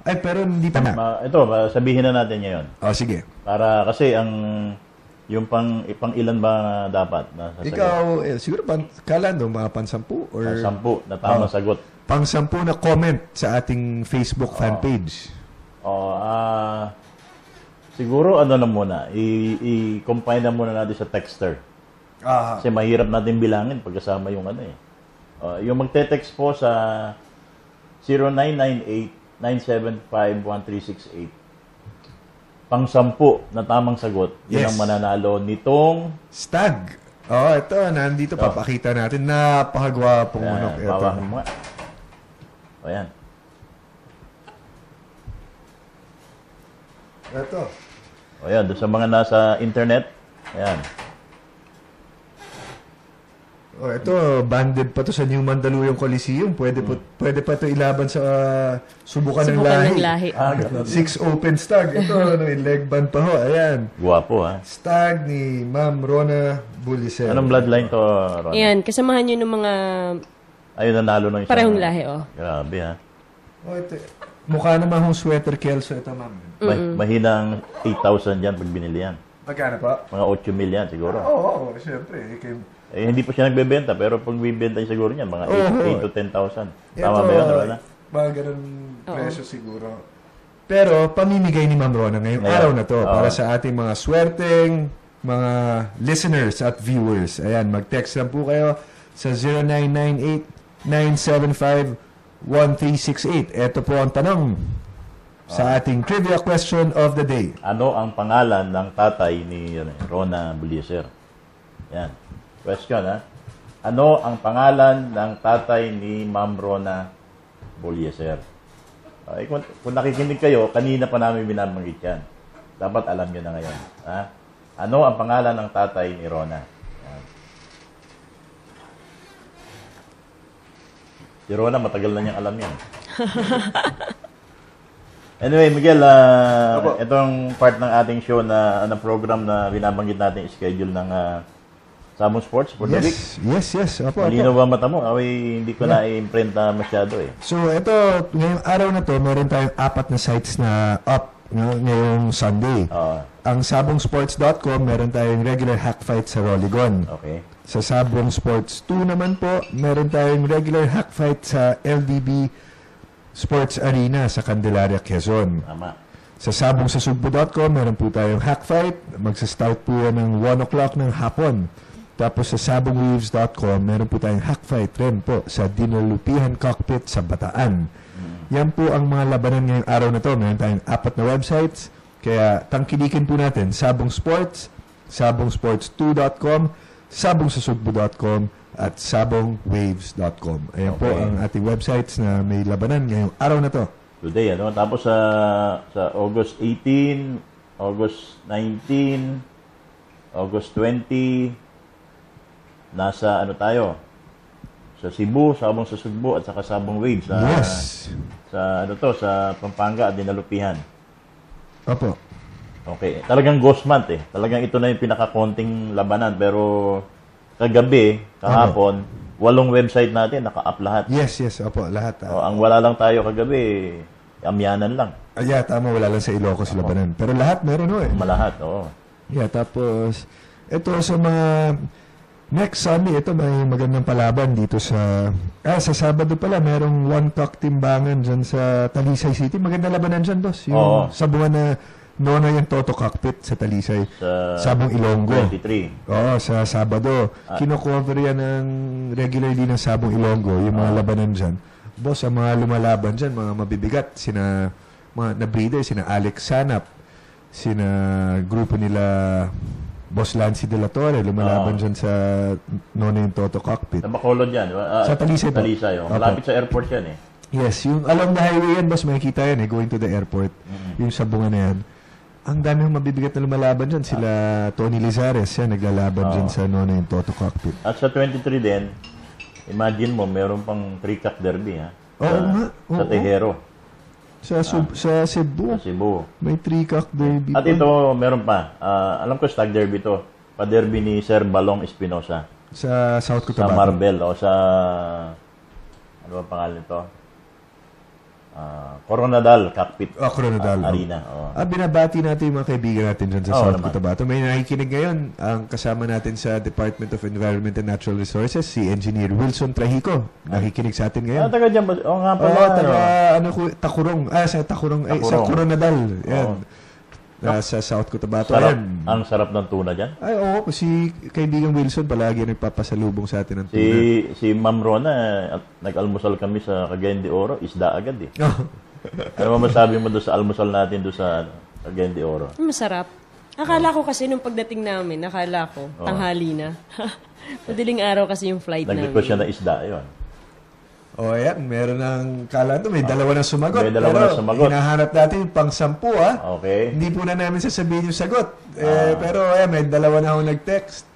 pero hindi pa na. Ito, sabihin na natin ngayon. Sige. Para kasi yung pang ilan ba dapat? Ikaw, siguro Kalando, mga pansampu? Or... Pansampu na tamang sagot. Pang-sampu na comment sa ating Facebook fanpage. Siguro na muna, i-combine na muna natin sa texter. Kasi mahirap natin bilangin pagkasama yung yung magte-text po sa 0998-975-1368. Pang-sampu na tamang sagot, yun ang mananalo nitong stag. Ito, nandito, papakita natin. Napakagwapong manok. Bawakan mo nga. Ayan. Ito. Ayan, doon sa mga nasa internet. Ayan. Ito, banded pa to sa New Mandaluyong Coliseum. Pwede pa ito ilaban sa Subukan ng Lahi. 6 open stag. Ito, may leg band pa ho. Ayan. Guwapo, ha? Stag ni Ma'am Rona Bolliser. Anong bloodline to, Rona? Ayan, kasamahan nyo ng mga... Ayun, nanalo ng isang... Parehong lahi, Grabe, ha? Ito. Mukha naman hong sweater Kelso ito, ma'am. Mahinang 8,000 yan pag binili yan. Magkano pa? Mga 8 million siguro. Oo, siyempre. Hindi po siya nagbebenta, pero pag bibenta niya siguro niyan, mga 8 to 10,000. Tama ba yun, Rona? Mga ganun presyo siguro. Pero pamimigay ni Ma'am Rona ngayong araw na to para sa ating mga swerteng mga listeners at viewers. Ayan, mag-text lang po kayo sa 0998-975-1368. Ito po ang tanong sa ating trivia question of the day. Ano ang pangalan ng tatay ni Rona Buliaser? Yan. Question, ha? Ano ang pangalan ng tatay ni Ma'am Rona Buliaser? Kung nakikinig kayo, kanina pa namin binabanggit yan. Dapat alam nyo na ngayon. Ha? Ano ang pangalan ng tatay ni Rona? Yan. Si Rona, matagal na niyang alam yan. Anyway, Miguel, itong part ng ating show na program na binabanggit natin schedule ng Sabong Sports for the week. Yes. Malino ba mata mo? Hindi ko na-imprenta masyado eh. So, ito, ngayong araw na to, meron tayong 4 na sites na up ngayong Sunday. Ang sabongsports.com, meron tayong regular hack fight sa Rolligon. Okay. Sa Sabong Sports 2 naman po, meron tayong regular hack fight sa LDB Sports Arena sa Candelaria, Quezon. Tama. Sa sabongsusugbo.com, meron po tayong hack fight. Magsa-start po yan ng 1 o'clock ng hapon. Tapos sa sabongwaves.com, meron po tayong hack fight rin po sa Dinalupihan Cockpit sa Bataan. Yan po ang mga labanan ngayong araw na to. Meron tayong 4 na websites. Kaya tangkilikin po natin Sabong Sports, sabongsports2.com, sabongsusugbo.com, at sabongwaves.com. Ayan po ang ating websites na may labanan ngayong araw na to. Today, ano? Tapos sa August 18, August 19, August 20, nasa tayo? Sa Cebu, Sabong sa Sugbo, at saka Sabong Waves. Sa Pampanga at Dinalupihan. Opo. Okay. Talagang ghost month eh. Talagang ito na yung pinakakonting labanan. Pero kagabi, kahapon, 8 website natin, naka-up lahat. Yes. Opo, lahat. Ang wala lang tayo kagabi, Amyanan lang. Tama. Wala lang sa Ilocos labanan. Pero lahat meron eh. Malahat, oo. Tapos, ito sa mga next Sunday, ito may magandang palaban dito sa Sabado pala, merong One Talk Timbangan dyan sa Talisay City. Magandang labanan dyan, boss. Yung sabungan na Nono yung Toto Cockpit sa Talisay. Sabong Ilonggo. 23. Oo, sa Sabado. Kino-cover yan ng regularly ng Sabong Ilonggo, yung mga labanan dyan. Boss, ang mga lumalaban dyan, mga mabibigat, mga na-breeder, sina Alex Sanap, sina grupo nila Boss Lancy De La Torre, lumalaban dyan sa Nono yung Toto Cockpit. Sa Bacolod yan. Sa Talisay po. Talisay, malapit sa airport yan eh. Yes, yung along the highway yan, boss, makikita yan going to the airport. Yung sabungan na yan. Ang dami yung mabibigat na lumalaban dyan. Sila Tony Lizares, yan, naglalaban dyan sa Nono yung Toto Cockpit. At sa 23 din, imagine mo, meron pang 3-cock derby, ha? Sa Tejero. Sa Cebu. Sa Cebu. May 3-cock derby. At ito, meron pa. Alam ko, stag derby to. Pa-derby ni Sir Balong Espinosa. Sa South Cotabato. Sa Marbel, o sa... Ano ba pangalan ito? Coronadal Cockpit Coronadal Arena. Binabati natin yung mga kaibigan natin dyan sa South Cotabato. May nakikinig ngayon ang kasama natin sa Department of Environment and Natural Resources, si Engineer Wilson Trahico. Nakikinig sa atin ngayon. Taga dyan ba? Nga pala. Takurong. Sa Takurong. Sa Coronadal. Yan. Sa South Cotabato. Ang sarap ng tuna dyan? Si kaibigan Wilson palagi nagpapasalubong sa atin ng tuna. Si Ma'am Rona, nag-almusal kami sa Cagayan de Oro, isda agad eh. Ano ba masabi mo doon sa almusal natin doon sa Cagayan de Oro? Masarap. Akala ko kasi nung pagdating namin, tanghali na. Madaling araw kasi yung flight namin. Nag-request siya na isda, yun. Ayan, meron ng kala to, may dalawa na sumagot. May dalawa na sumagot. Hinahanap natin yung pang-10, Okay. Hindi po na namin sasabihin yung sagot. Pero may dalawa na akong nag-text.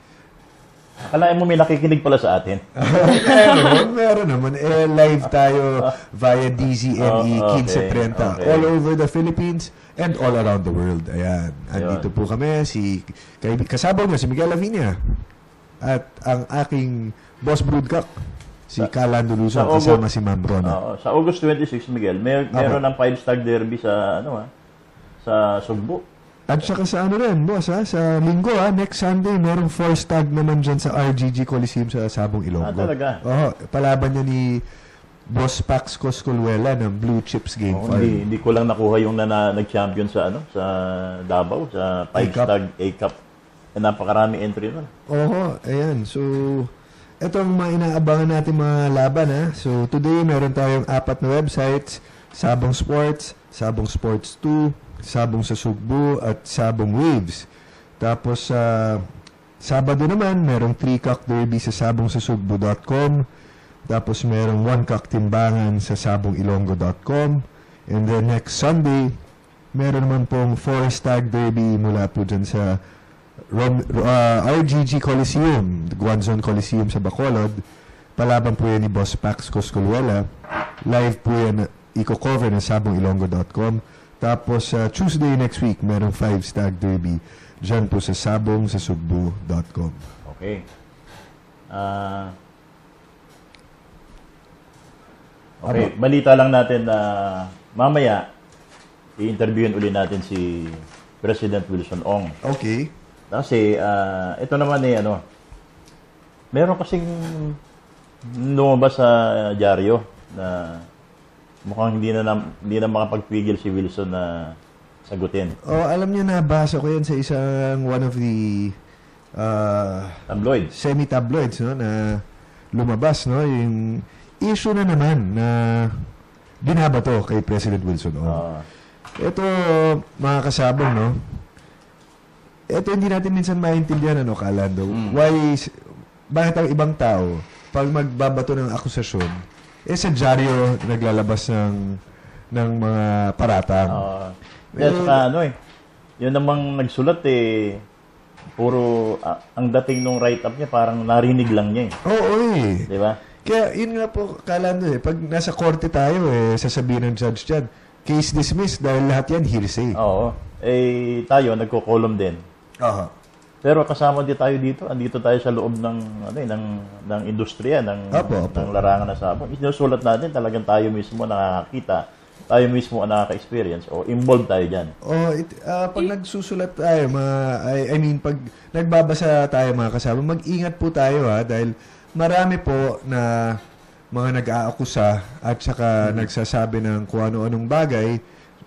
Akalain mo may nakikinig pala sa atin. Meron naman. Live tayo via DZME 1530. All over the Philippines and all around the world. Ayan. Andito po kami. Kasabang nyo, si Miguel Lavinia. At ang aking boss broodcock, Si Calando Luzon kasama si Ma'am Rona. Sa August 26, Miguel, meron ng 5-star derby sa sa Sugbo. At saka sa boss, sa linggo, next Sunday, merong 4-star naman dyan sa RGG Coliseum sa Sabong Ilonggo. Talaga? Palaban niya ni Boss Pax Coscoluela ng Blue Chips Game 5. Hindi ko lang nakuha yung nag-champion sa sa Davao, sa 5-star A-Cup. Napakarami entry nun. Ayan. So, ito ang mga inaabangan natin mga laban, So, today, meron tayong 4 na websites. Sabong Sports, Sabong Sports 2, Sabong sa Sugbo, at Sabong Waves. Tapos, Sabado naman, merong 3-cock derby sa sabongsusugbo.com. Tapos, merong 1-cock timbangan sa sabongilonggo.com. And then, next Sunday, meron naman pong 4-star derby mula po dyan sa RGG Coliseum, the Guanzon Coliseum sa Bacolod. Palaban po yan ni Boss Pax Coscoluela. Live po yan, i-cover na sabongilonggo.com. Tapos Tuesday next week, merong 5-star derby dyan po sa sabongsusugbo.com. Okay. Okay, balita lang natin na mamaya i-interviewin uli natin si President Wilson Ong. Okay. Kasi, ito naman meron kasing lumabas sa dyaryo na mukhang hindi na makapagpigil si Wilson na sagutin. Alam niyo, nabasa ko yan sa isang one of the tabloids. Semi-tabloids, na lumabas, yung issue na naman na binabato kay President Wilson Ong. Ito, mga kasabong, ito hindi natin minsan maintindihan, Calando. Bakit ang ibang tao, pag magbabato ng akusasyon, sa dyaryo naglalabas ng mga paratang. Yun namang nagsulat puro, ang dating nung write-up niya, parang narinig lang niya Di ba? Kaya yun nga po, Calando, pag nasa korte tayo, sasabihin ng judge dyan, case dismissed dahil lahat yan hearsay. Tayo, nagko-column din. Pero kasama din tayo dito. Andito tayo sa loob ng industriya, ng larangan na sabong. Isinusulat natin, talagang tayo mismo nakakita, tayo mismo ang nakaka-experience o involved tayo dyan. Pag nagsusulat tayo, pag nagbabasa tayo mga kasama, mag-ingat po tayo dahil marami po na mga nag-aakusa at saka nagsasabi ng kung ano-anong bagay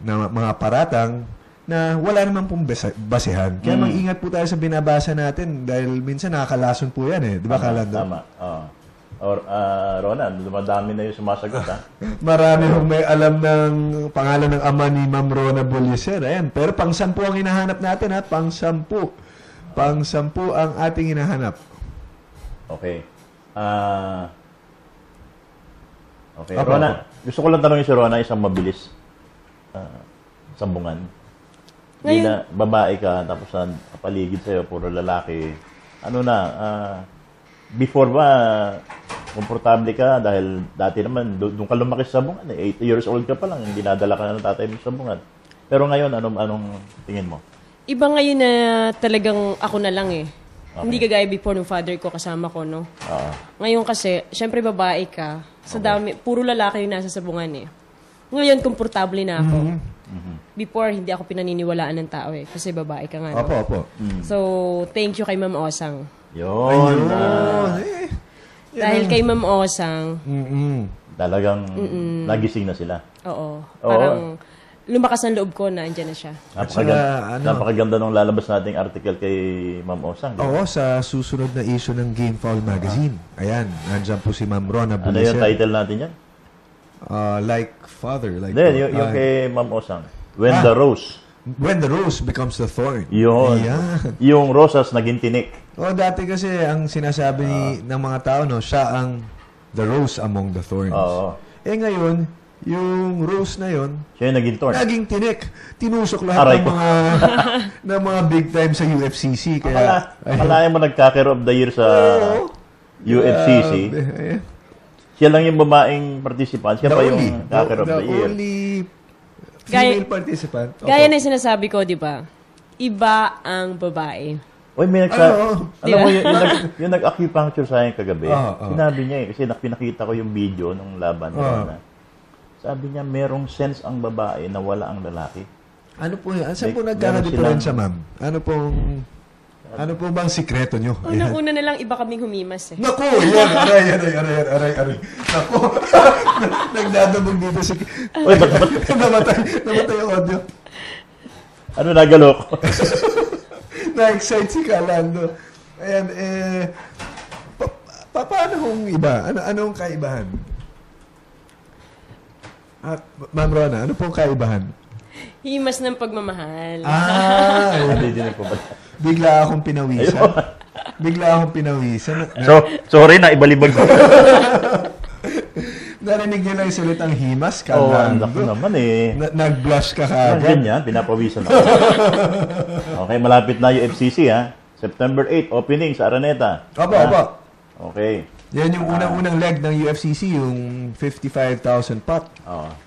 na mga paratang na wala naman pong basehan. Kaya mag-ingat po tayo sa binabasa natin dahil minsan nakakalason po yan Di ba, Calando? Tama. Ronan, dumadami na yung sumasagot, Marami hong may alam ng pangalan ng ama ni Ma'am Rona Bulyeser. Ayan. Pero pang-10 ang hinahanap natin, Pang-10. Pang-10 ang ating hinahanap. Okay. Okay. Rona, gusto ko lang tanongin si Rona, isang mabilis. Sambungan. Hindi na babae ka, tapos paligid sa'yo, puro lalaki. Before ba, komportable ka dahil dati naman, doon ka lumaki sa sabungan. 8 years old ka pa lang, hindi nadala ka na ng tatay mo sa sabungan. Pero ngayon, anong tingin mo? Iba ngayon na talagang ako na lang Okay. Hindi kagaya before ng father ko kasama ko, Ngayon kasi, syempre babae ka, sa dami, puro lalaki yung nasa sabungan Ngayon, komportable na ako. Before, hindi ako pinaniniwalaan ng tao kasi babae ka nga. Opo. So, thank you kay Ma'am Osang. Yun. Dahil kay Ma'am Osang, talagang nagising na sila. Oo. Parang lumakas ang loob ko na andyan na siya. Napakaganda nung lalabas nating article kay Ma'am Osang. Sa susunod na issue ng Game Foul Magazine. Ayan, nandyan po si Ma'am Rona Bulyeser. Ano yung title natin yan? Like father. Yung kay Ma'am Osang. When the rose becomes the thorn. Yun. Yung rosas naging tinik. Dati kasi ang sinasabi ng mga tao, siya ang the rose among the thorns. Ngayon, yung rose na yon, siya yung naging thorn. Naging tinik. Tinusok lahat ng mga big time sa UFCC. Akalain mo nag-Cacker of the Year sa UFCC. Siya lang yung babaeng participant. Siya pa yung Cacker of the Year. The only female participant. Gaya na sinasabi ko, di ba? Iba ang babae. Oy, may alam mo, yung nag-acupuncture sa akin kagabi, sinabi niya kasi pinakita ko yung video ng laban. Sabi niya, merong sense ang babae na wala ang lalaki. Ano po yan? Saan po nagkaka-diferensya, ma'am? Ano po bang sikreto nyo? Unang-una na lang, iba kaming humimas eh. Naku! Yan! Aray! Naku! Nagdadabog dito si... Uy, namatay ang audio. Ano nagalok? Na-excite si Calando. Ayan, paano kung iba? Anong kaibahan? Ma'am Rona, ano pong kaibahan? Himas ng pagmamahal. Bigla akong pinawisan. Sorry na, ibalibag ko. Narinig niyo lang yung salitang himas, Calando. Naku naman eh. Nag-blush ka kagad. Ganyan, pinapawisan ako. Okay, malapit na yung FCC ha. September 8, opening sa Araneta. Opo. Okay. Yan yung unang leg ng UFCC, yung 55,000 pot.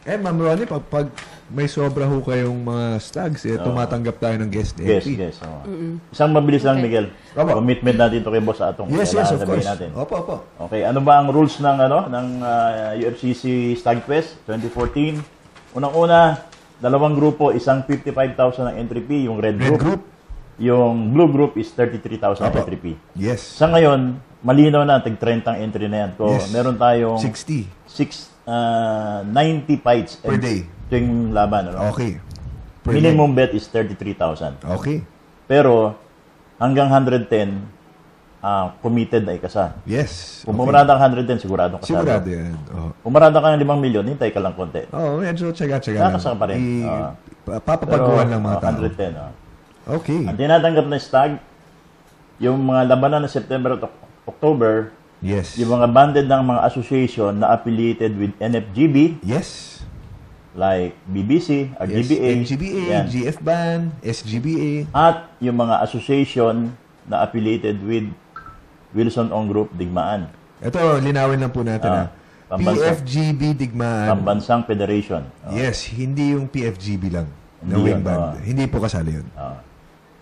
Ma'am Ronnie, pag may sobra ho kayong mga stags, tumatanggap tayo ng guest entry. Yes. Isang mabilis lang, Miguel. Commitment natin ito kay boss atong. Yes, of course. Natin. Opo. Okay, ano ba ang rules ng UFCC Stag Fest 2014? Unang-una, dalawang grupo, isang 55,000 ang entry fee, yung red group. Yung blue group is 33,000 entry fee. Yes. Sa ngayon, malinaw na, tig-30 ang entry na yan. So, meron tayong 90 fights per day. Ito yung laban. Ano? Okay. Minimum bet is 33,000. Okay. Pero, hanggang 110, committed na ikasa. Yes. Kung pumarada ka 110, sigurado kasado. Sigurado yan. Pumarada ka ng 5 milyon, hintay ka lang konti. Medyo tsaga-tsaga lang. Nakasaka pa rin. Papapaguhan lang mga tao. 110. Okay. Ang tinatanggap na stag, yung mga labanan ng September at October, yung mga banded ng mga association na affiliated with NFGB, like BBC, RGBA, NGBA, GFBAN, SGBA, at yung mga association na affiliated with Wilson Ong Group, Digmaan. Ito, linawin lang po natin PFGB Digmaan. Pambansang Federation. Yes, hindi yung PFGB lang. Na wing band. Hindi po kasali yun.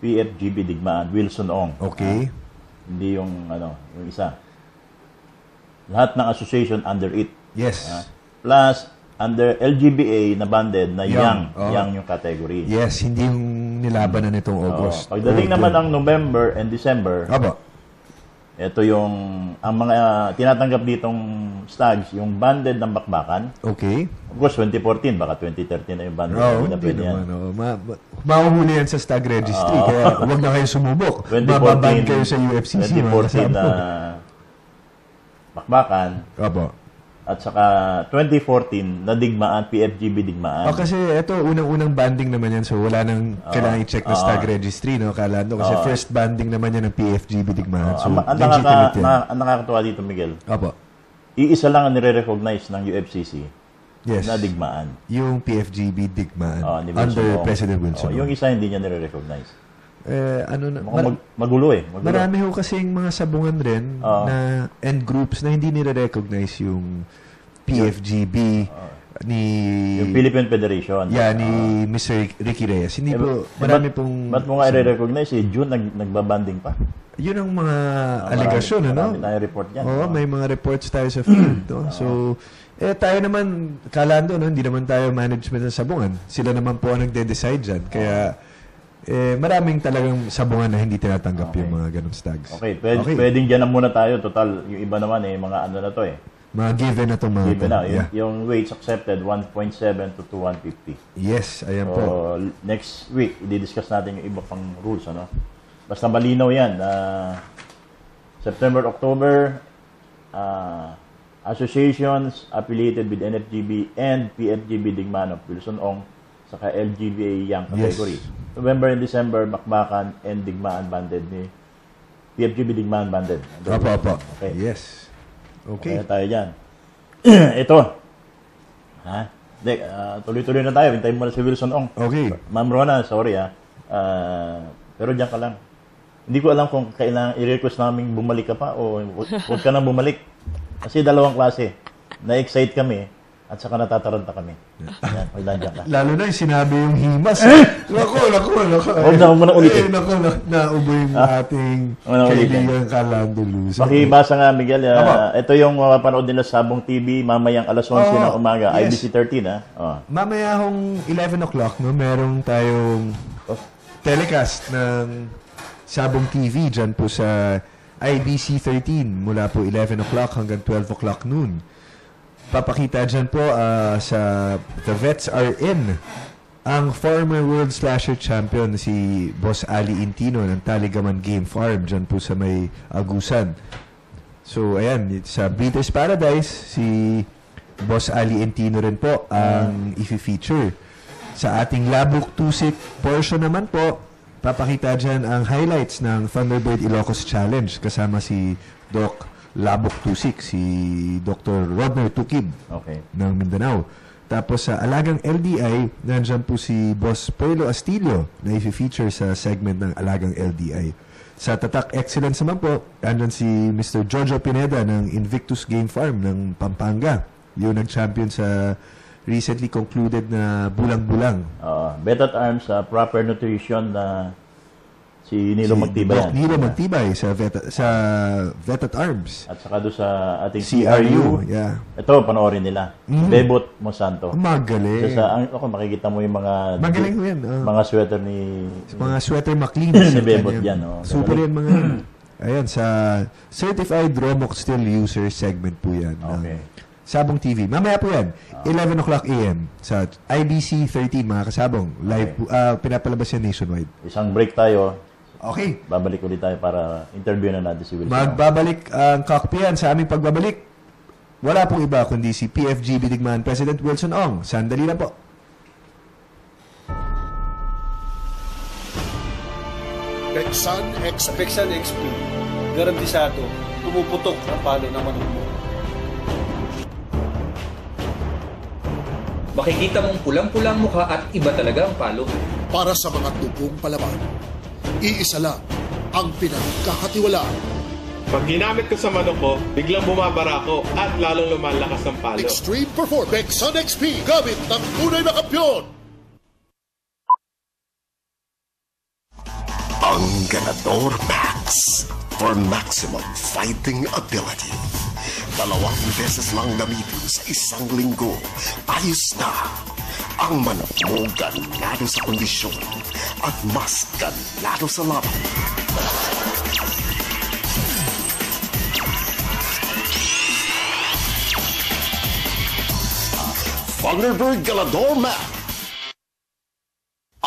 PFGB Digmaan, Wilson Ong. Okay. Hindi yung yung isa. Lahat ng association under it. Yes. Plus, under LGBA na banded na young yung category. Yes, hindi yung nilabanan nitong August. Pagdating naman ng November and December, ito yung, ang mga tinatanggap ditong stags, yung banded ng bakbakan. Okay. Of course, 2014, baka 2013 na yung banded. Hindi naman. Mahuhuli yan sa stag registry, kaya huwag na kayo sumubok. Mababan kayo sa UFCC. 2014 na bakbakan. At saka 2014 na Digmaan, PFGB Digmaan. Kasi ito, unang-unang banding naman yan. So wala nang kailangan i-check na stag registry, no, Calando? Kasi first banding naman yan ng PFGB Digmaan. So legitimate yan. Ang nakakatuwa dito, Miguel. Iisa lang ang nire-recognize ng UFCC na Digmaan. Yung PFGB Digmaan. Under President Wilson. Yung isa hindi niya nire-recognize. Magulo eh. Marami ho kasing mga sabungan rin na and groups na hindi nire-recognize yung PFGB ni yung Philippine Federation. Ni Mr. Ricky Reyes. Hindi po, marami pong... Ba't mo nga i-recognize? June, nagbabanding pa. Yun ang mga allegation, Marami tayong report yan. May mga reports tayo sa field. So, tayo naman, Calando, hindi naman tayo management ng sabungan. Sila naman po ang nagde-decide dyan. Kaya, maraming talagang sabungan na hindi tinatanggap yung mga ganong stags. Okay, pwedeng dyan na muna tayo. Total, yung iba naman mga ano na to Mga given na itong mga given na. Yung weights accepted, 1.7 to 150. Yes, ayan po. Next week, i-discuss natin yung iba pang rules. Basta malinaw yan. September, October, associations affiliated with NFGB and PFGB Digmaan of Wilson Ong, saka LGBA Young category. November and December, Bakbakan and Digmaan banded ni PFGB Digmaan banded. Opo. Okay. Yes. Okay. Kaya tayo dyan. Ito. Tuloy-tuloy na tayo. Hintayin mo na si Wilson Ong. Okay. Ma'am Rona, sorry pero dyan ka lang. Hindi ko alam kung kailangan i-request namin bumalik ka pa o huwag ka nang bumalik. Kasi dalawang klase. Na-excite kami. At saka natataranta kami. Yan, pag nandiyan ka. Lalo na yung sinabi yung himas. Naku. Huwag na mo na ulitin. Naubo yung ating kaibigan Kalando Luz. Makibasa nga, Miguel. Ito yung mapanood nila sa Sabong TV mamayang alas 11 ng umaga. Yes. IBC 13, ha? Mamaya hong 11 o'clock, no, merong tayong telecast ng Sabong TV dyan po sa IBC 13 mula po 11 o'clock hanggang 12 o'clock noon. Papakita dyan po sa The Vets Are In ang former World Slasher Champion si Boss Ali Intino ng Taligaman Game Farm dyan po sa may Agusan. So ayan, sa Breeders Paradise si Boss Ali Intino rin po ang i-feature. Sa ating Labuk Tusik portion naman po, papakita dyan ang highlights ng Thunderbird Ilocos Challenge kasama si Doc Labuk Tusik, si Dr. Rodner Tukib ng Mindanao. Tapos sa Alagang LDI, nandyan po si Boss Perlo Astilio na i-feature sa segment ng Alagang LDI. Sa Tatak Excellence naman po, nandyan si Mr. Jojo Pineda ng Invictus Game Farm ng Pampanga. Yung nag-champion sa recently concluded na Bulang-Bulang. Bet at Arms, proper nutrition na si Nilo Magtibay. Nilo Magtibay sa Vet at Arms. At saka doon sa ating CRU. Yeah. Ito, panoorin nila. Bebot Monsanto. Magaling. Ako, makikita mo yung mga... Magaling yan. Mga sweater ni... Mga sweater McLean. ni Bebot yan. Super yan mga... Ayan, sa Certified Romox Still User segment po yan. Okay. Sabong TV. Mamaya po yan. 11 o'clock a.m. sa IBC 13, mga kasabong. Live, pinapalabas yan nationwide. Isang break tayo. Okay. Babalik ulit tayo para interview na natin si Wilson. Magbabalik ang kakpihan sa aming pagbabalik. Wala pong iba kundi si PFG Bidigman President Wilson Ong. Sandali na po. Peksan XP. Garantisado. Pumuputok ang palo ng manok mo. Makikita mong pulang-pulang mukha at iba talaga ang palo. Para sa mga dugong palaban, iisa lang ang pinagkakatiwalaan. Pag ginamit ko sa manok ko, biglang bumabara ko at lalong lumalakas ang palo. Extreme Performance Peksan XP gamit ng tunay na kampyon. Ang Ganador Max for maximum fighting ability. 2 beses lang gamitin sa isang linggo. Ayos na. Ang manok mo ganado sa kondisyon at mas ganado sa laban. Thunderbird Galador Max.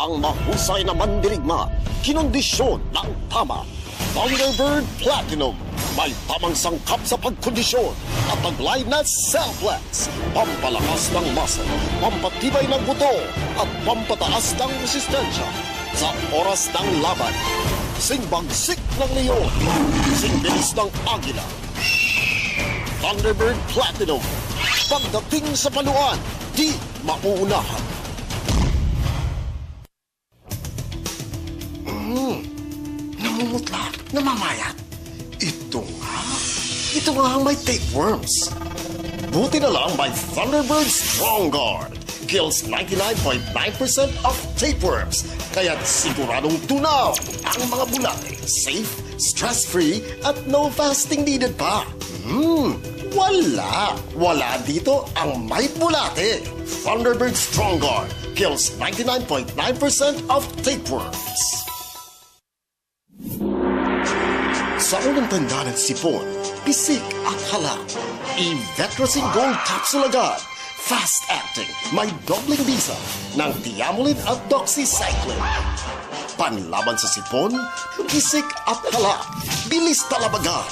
Ang mahusay na mandirigma, kinondisyon ng tama. Thunderbird Platinum. May tamang sangkap sa pagkondisyon at taglay na Cellplex. Pampalakas ng muscle, pampatibay ng buto at pampataas ng resistensya sa oras ng laban. Singbagsik ng leon, singbilis ng agila. Thunderbird Platinum. Pagdating sa paluan, di mauunahan. Namumutla, namamayat. Ito nga ang may tapeworms. Buti na lang may Thunderbird Strong Guard. Kills 99.9% of tapeworms. Kaya't siguradong tunaw ang mga bulate. Safe, stress-free, at no fasting needed pa. Wala dito ang may bulate. Thunderbird Strong Guard. Kills 99.9% of tapeworms. Sa unang tanda ng sipon, pisik at halak. I-Vetracin Gold Capsule agad. Fast-acting, may dobling bisa ng Tiamolid at Doxycycline. Panlaban sa sipon, pisik at halak. Bilis talabaga.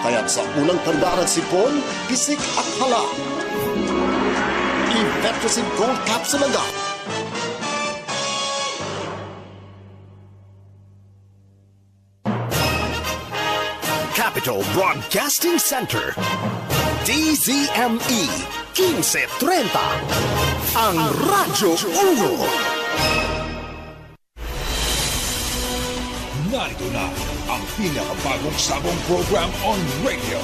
Kaya't sa unang tanda ng sipon, pisik at halak. I-Vetracin Gold Capsule agad. Capital Broadcasting Center. DZME 1530. Ang Radyo 1. Narito na ang pinakabagong sabong program on radio.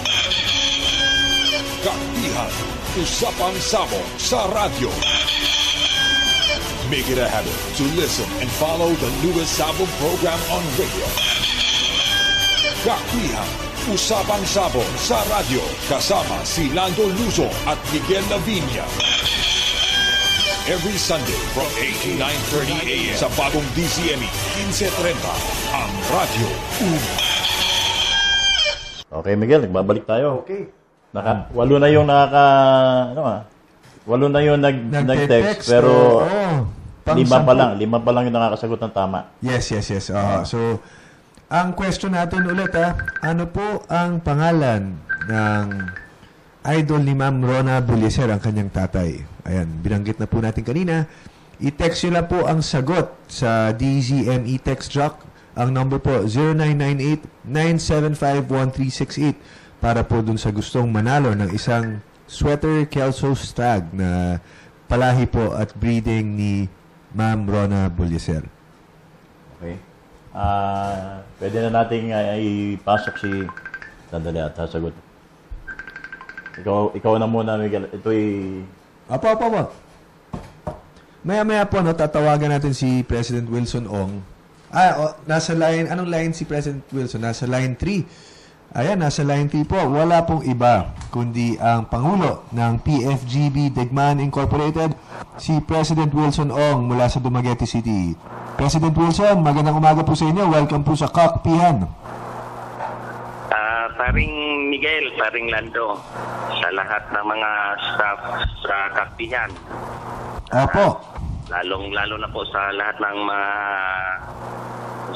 Kakpihan, Usapang Sabong sa radyo. Make it a habit to listen and follow the newest Sabong program on radio. Kakpihan, Usapang Sabong sa radyo. Kasama si Lando Luzo at Miguel Lavinia. Every Sunday from 8 to 9:30 a.m. sa bagong DCME 1530, ang Radyo Una. Okay, Miguel, nagbabalik tayo. Okay. Walo na yung walo na yung nag-text, pero lima pa lang yung nakakasagot ng tama. Yes. So, ang question natin ulit, ano po ang pangalan ng idol ni Ma'am Rona Buliser, ang kanyang tatay? Ayan, binanggit na po natin kanina. I-text nyo lang po ang sagot sa DZME Text Jock. Ang number po, 0998-975-1368 para po dun sa gustong manalo ng isang sweater Kelso Stag na palahi po at breeding ni Ma'am Rona Buliser. Okay. Pwede na nating ipasok si... Sandali at sasagot. Ikaw na muna, Miguel. Ito'y... Apo. Maya-maya po, tatawagan natin si President Wilson Ong. Nasa line... Anong line si President Wilson? Nasa line 3. Ayan, nasa line 3 po. Wala pong iba kundi ang Pangulo ng PFGB Digmaan Incorporated, si President Wilson Ong mula sa Dumaguete City. President Wilson, magandang umaga po sa inyo. Welcome po sa Kakpihan. Paring Miguel, paring Lando, sa lahat ng mga staff sa Kakpihan. Opo. Lalo na po sa lahat ng mga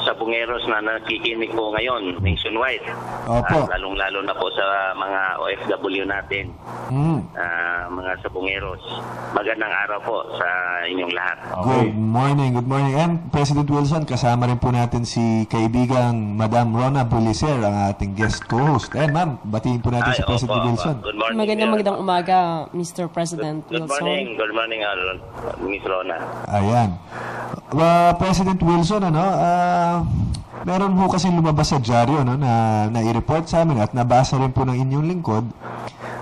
sabongeros na nakikinig po ngayon nationwide. Opo. Lalo na po sa mga OFW natin, mga sabongeros. Magandang araw po sa inyong lahat. Okay. Good morning. And President Wilson, kasama rin po natin si kaibigang Madam Rona Buliser, ang ating guest co-host. And ma'am, batiin po natin si President Wilson. Good morning. Magandang umaga, Mr. President Wilson. Good morning, Ms. Rona. Ayan. President Wilson, meron po kasi lumabas sa dyaryo na i-report sa amin at nabasa rin po ng inyong lingkod.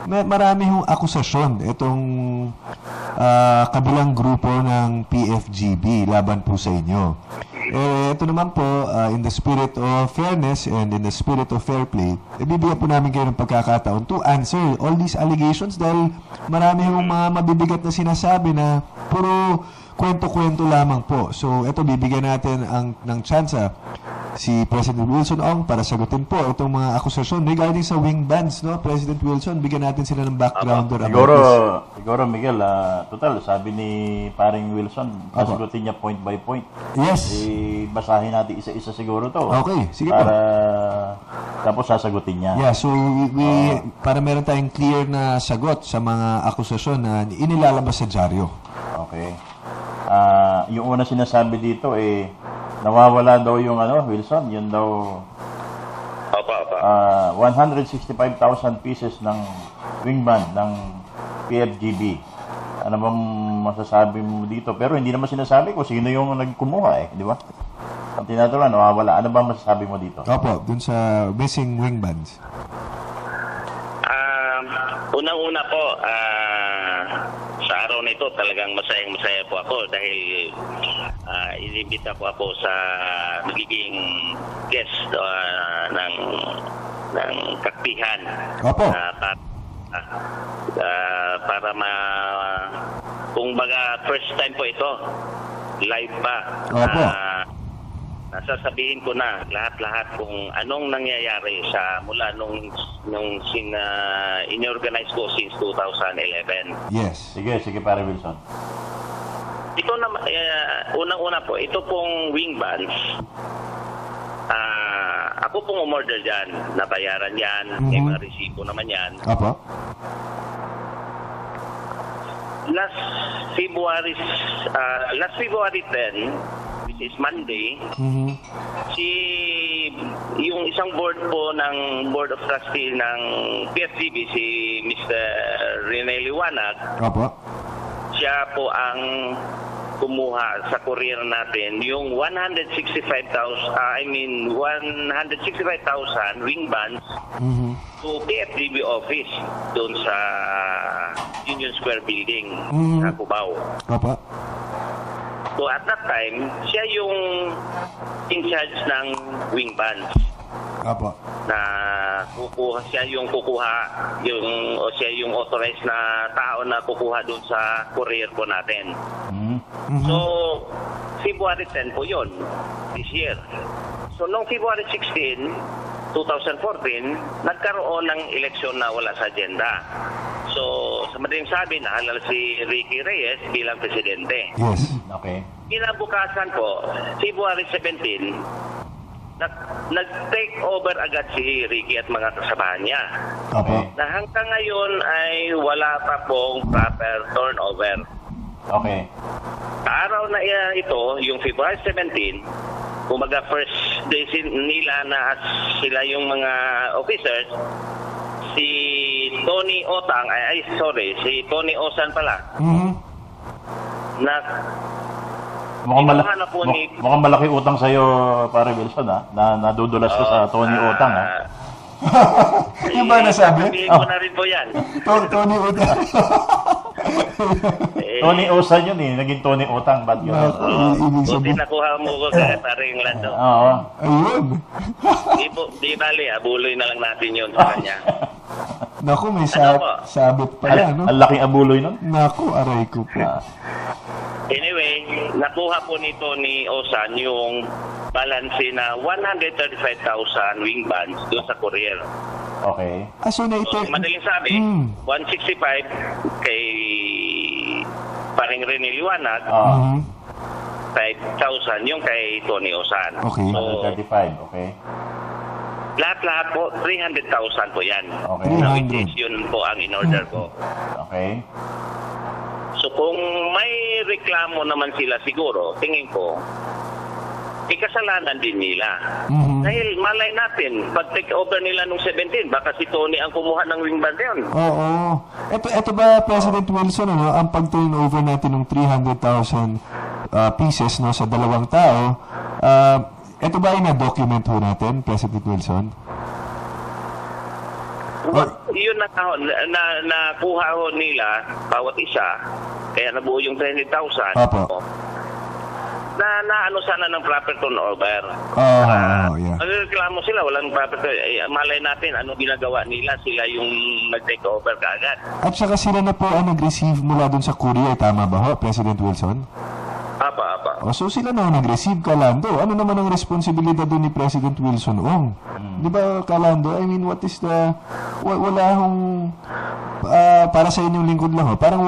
Marami hong akusasyon itong kabilang grupo ng PFGB laban po sa inyo. Ito naman po, in the spirit of fairness and in the spirit of fair play, ibibigyan po namin kayo ng pagkakataon to answer all these allegations dahil marami hong mga mabibigat na sinasabi na puro kwento-kwento lamang po. So, ito, bibigyan natin ng tsansa si President Wilson Ong para sagutin po itong mga akusasyon regarding sa wing bands, no? President Wilson, bigyan natin sila ng backgrounder. Siguro, Miguel, total, sabi ni paring Wilson, sasagutin niya point by point. Yes. Basahin natin isa-isa siguro to. Okay, sige po. Tapos sasagutin niya. Yeah, so para meron tayong clear na sagot sa mga akusasyon na inilalabas sa dyaryo. Okay. Yung una sinasabi dito nawawala daw yung Wilson, yun daw 165,000 pieces ng wingband ng PFGB. Ano bang masasabi mo dito? Pero hindi naman sinasabi kung sino yung nagkumuha di ba? Ang tinatulan, nawawala. Ano bang masasabi mo dito? Opo, dun sa missing wingbands. Unang-una po, sa araw na ito talagang masayang-masaya po ako dahil inibita po ako sa magiging guest ng Kakpihan. Opo. Para kung baga first time po ito, live pa. Opo. Nasasabihin ko na lahat-lahat kung anong nangyayari mula nung in-organize ko since 2011. Yes. Sige pare Wilson. Ito na unang-una po, ito pong wing bands. Ako pong umorder dyan, nabayaran yan, may mga resibo naman yan. Apo. Last February 10, which is Monday, yung isang board po ng Board of Trustees ng PFGB, si Mr. Rene Liwanag, Apo. siya po ang kumuha sa courier natin yung 165,000 wing bands to PFDB office doon sa Union Square building sa Cubao. So at that time, siya yung in charge ng wing bands. Na siya yung kukuha, siya yung authorized na tao na kukuha doon sa courier po natin. So, February 10 po yun, this year. So, noong February 16, 2014, nagkaroon ng eleksyon na wala sa agenda. So, sa madaling sabi, nahalal si Ricky Reyes bilang presidente. Yes. Okay. Kinabukasan po, February 17, nag-take over agad si Ricky at mga kasamahan niya. Okay. Na hanggang ngayon ay wala pa pong proper turnover. Okay. Araw na ito, yung February 17, kumaga first day nila na sila yung mga officers, si Tony Otang, si Tony Osan pala, na mukhang malaki utang sa'yo, pare Wilson, na nadudulas ka sa Tony Otang, Yung ba nasabi? Sabihin ko na rin po yan. Tony Otang. Tony Osan yun naging Tony Otang, ba't yun? Buti nakuha mo ko kaya paring Lando. Oo. Ayun. Di bali, abuloy na lang natin yun sa kanya. Naku, may sabit pala, no? Ang laking abuloy nun? Naku, aray ko po. Anyway, nakuha po ni Tony Osan yung balance na 135,000 wing bands doon sa courier. Okay. So, madaling sabi, 165 kay paring Rene Liwanag, 5,000 yung kay Tony Osan. Okay. So, 135, okay. Lahat po, 300,000 po yan. Okay. Yun po ang in-order ko. Okay. So kung may reklamo naman sila siguro, tingin ko, kasalanan din nila. Dahil malay natin, pag take over nila nung 17, baka si Tony ang kumuha ng wing band yun. Oo. Ito ba, President Wilson, ang pag-turn over natin ng 300,000 pieces sa dalawang tao, ito ba ay na-document ho natin, President Wilson? Yun nakuha ho nila bawat isa, kaya nabuo yung 300,000. Na ano sana ng proper turnover. Yeah. Nagreklamo sila, walang proper malay natin anong ginagawa nila, sila yung nag-take over kaagad. At saka sila na po ang nag-receive mula dun sa courier, tama ba ho, President Wilson? Apa. So sila na nag-receive, Kalando. Ano naman ang responsibilidad doon ni President Wilson Ong? Di ba, Kalando? I mean, what is the... Wala hong... para sa inyong lingkod lang, parang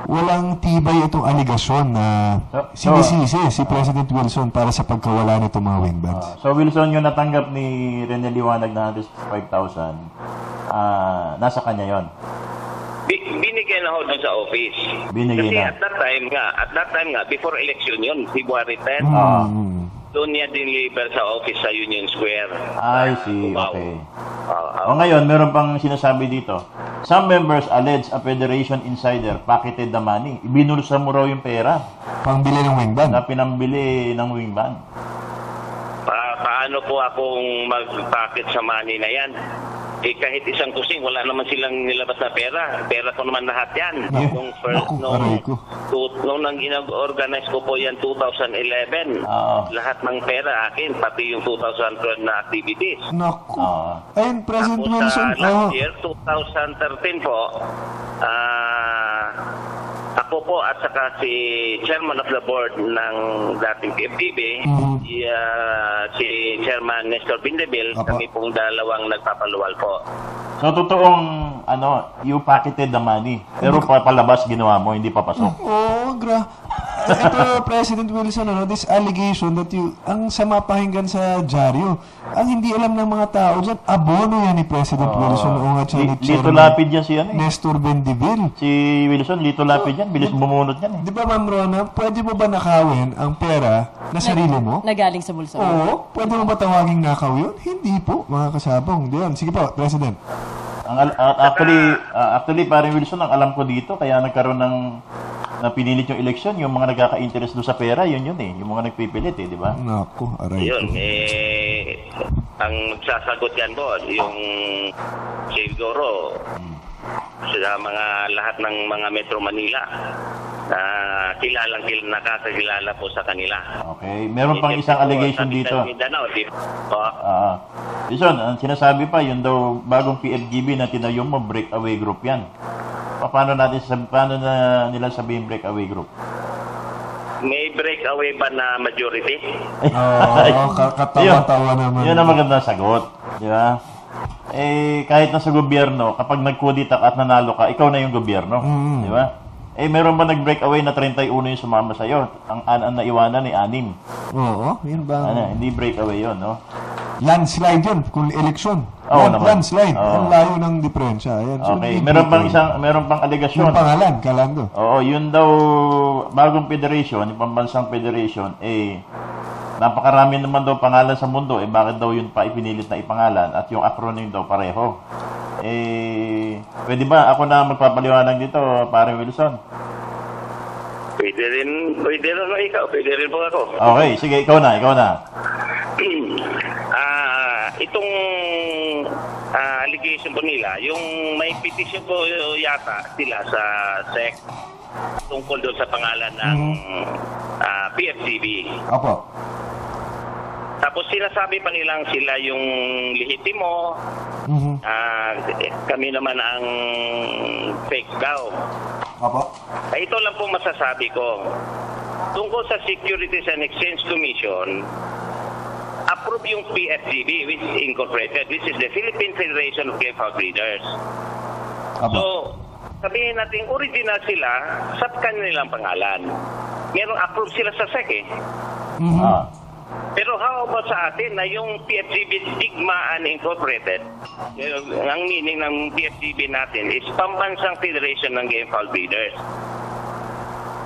walang tibay itong aligasyon na sinisisi si President Wilson para sa pagkawala nitong mga wing bands. So, Wilson, yung natanggap ni Rene Liwanag na 105,000, nasa kanya yon. Binigyan na ho doon sa office. Binigyan kasi na. at that time nga, before election yun, February 10, doon niya deliver sa office sa Union Square. I see, okay. Ngayon, meron pang sinasabi dito. Some members allege a Federation insider pocketed the money. Ibinulsa mo raw yung pera. Pangbili ng wing band? Na pinambili ng wing band. Paano po akong mag-pocket sa money na yan? Kahit isang kusing, wala naman silang nilabas na pera. Pera ko naman lahat yan. Nung nang in-organize ko po yan 2011, lahat ng pera akin, pati yung 2012 na activities. Naku. Ayun, President Wilson. Last year, 2013 po, ako po at saka si Chairman of the Board ng dating PFDB, si Chairman Nestor Bindeville, kami pong dalawang nagpapaluwal po. So, totoong, you pocketed the money. Pero palabas ginawa mo, hindi papasok. Ito, President Wilson, this allegation that ang sama pakinggan sa dyaryo, ang hindi alam ng mga tao dyan, abono yan ni President Wilson. Lito lapid yan si Nestor Bindeville. Si Wilson, lito lapid yan. Bilis bumunot yan. Di ba, Ma'am Rona, pwede mo ba nakawin ang pera na sarili mo? Nagaling sa bulsa. Oo. Pwede mo ba tawaging nakaw yun? Hindi po, mga kasabong. Diyan. Sige po, President. Actually, parang Wilson, ang alam ko dito, kaya nagkaroon ng na pinilit yung eleksyon, yung mga nagkaka-interest doon sa pera, yun eh. Yung mga nagpipilit di ba? Naku, aray yun, ang magsasagot yan po, yung siguro sa mga lahat ng mga Metro Manila na nakakakilala po sa kanila. Okay. Meron pang isang allegation dito. Listen, ang sinasabi pa, yun daw bagong PFGB na tinayo mo, breakaway group yan. Paano na nila sabihin breakaway group? May breakaway ba na majority? Katawa-tawa naman. Yun ang magandang sagot. Di ba? Kahit nasa gobyerno, kapag nagkudita at nanalo ka, ikaw na yung gobyerno. Di ba? Meron ba nag-breakaway na 31 yung sumama sa'yo? Ang naiwanan ni 6. Oo, yun ba? Hindi breakaway yun, no? Landslide yun, kung eleksyon. Landslide. Ang layo ng diferensya. Okay, meron pang alegasyon. Yung pangalan, Kalando. Oo, yun daw, bagong federation, yung pambansang federation, napakarami naman daw pangalan sa mundo, bakit daw yun pa ipinilit na ipangalan at yung acronym daw pareho? Pwede ba ako na magpapaliwanag dito, pare Wilson? Pwede rin ikaw, pwede rin po ako. Okay, sige, ikaw na. Itong allegation po nila, yung may petition po yata sila sa SEC tungkol doon sa pangalan ng PFCB. Opo. Tapos sinasabi pa nilang sila yung lehitimo, kami naman ang fake daw. Opo. Ito lang po masasabi ko. Tungkol sa Securities and Exchange Commission, approve yung PFGB, which is incorporated, which is the Philippine Federation of Game House Breeders. So, sabihin natin, original sila sa kanilang pangalan. Merong approve sila sa SEC Pero how about sa atin na yung PFGB Digmaan Incorporated, ang meaning ng PFGB natin is Pambansang Federation ng Game Fowl Breeders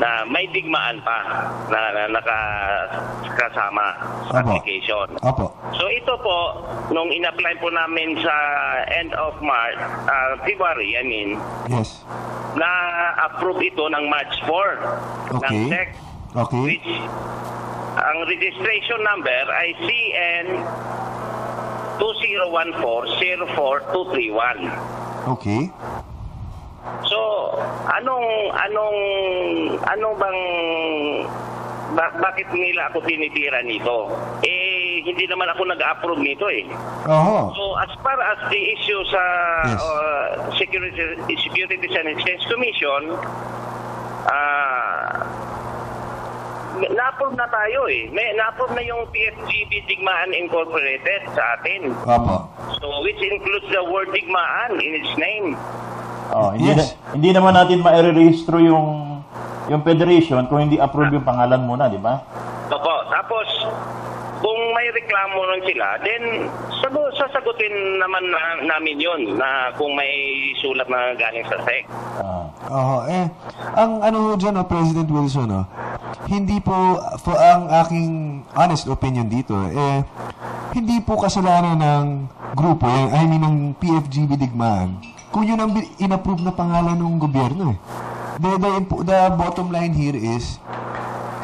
na may digmaan pa na nakasama sa application. So ito po, nung in-apply po namin sa end of February, yes, na-approve ito ng March 4 ng SEC. Which ang registration number ay CN 2014-04231. Okay. So, bakit nila ako tinitira nito? Hindi naman ako nag-approve nito So, as far as the issue sa Securities and Exchange Commission, na-approve na tayo na-approve na yung PFGB Digmaan Incorporated sa atin. So, which includes the word Digmaan in its name. Hindi naman natin ma-re-registro yung federation kung hindi approve yung pangalan muna, di ba? Opo. Tapos, kung may reklamo nun sila, then sasagutin naman namin yun na kung may sulat na galing sa SEC. Ang dyan, President Wilson, hindi po, ang aking honest opinion dito, hindi po kasalanan ng grupo, ng PFGB Digmaan, kung yun ang in-approve na pangalan ng gobyerno. The bottom line here is,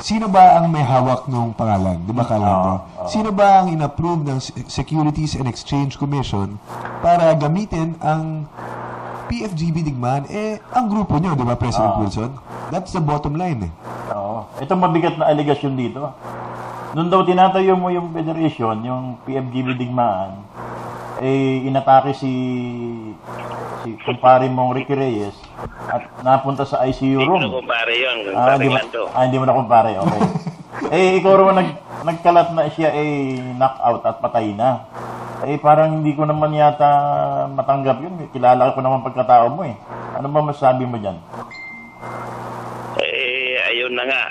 sino ba ang may hawak ng pangalan? Di ba, Kalando? Sino ba ang in-approve ng Securities and Exchange Commission para gamitin ang PFGB Digmaan? Ang grupo nyo, di ba, President Wilson? That's the bottom line. Ito mabigat na allegation dito. Noon daw tinatayo mo yung federation, yung PFGB Digmaan, inatake si kumpare mong Ricky Reyes at napunta sa ICU room. Hindi mo kumpare yun. Hindi mo na kumpare. Okay. Ikaw rin nagkalat na siya knockout at patay na. Parang hindi ko naman yata matanggap yun. Kilala ko naman pagkatao mo Ano ba masasabi mo dyan? Ayun na nga.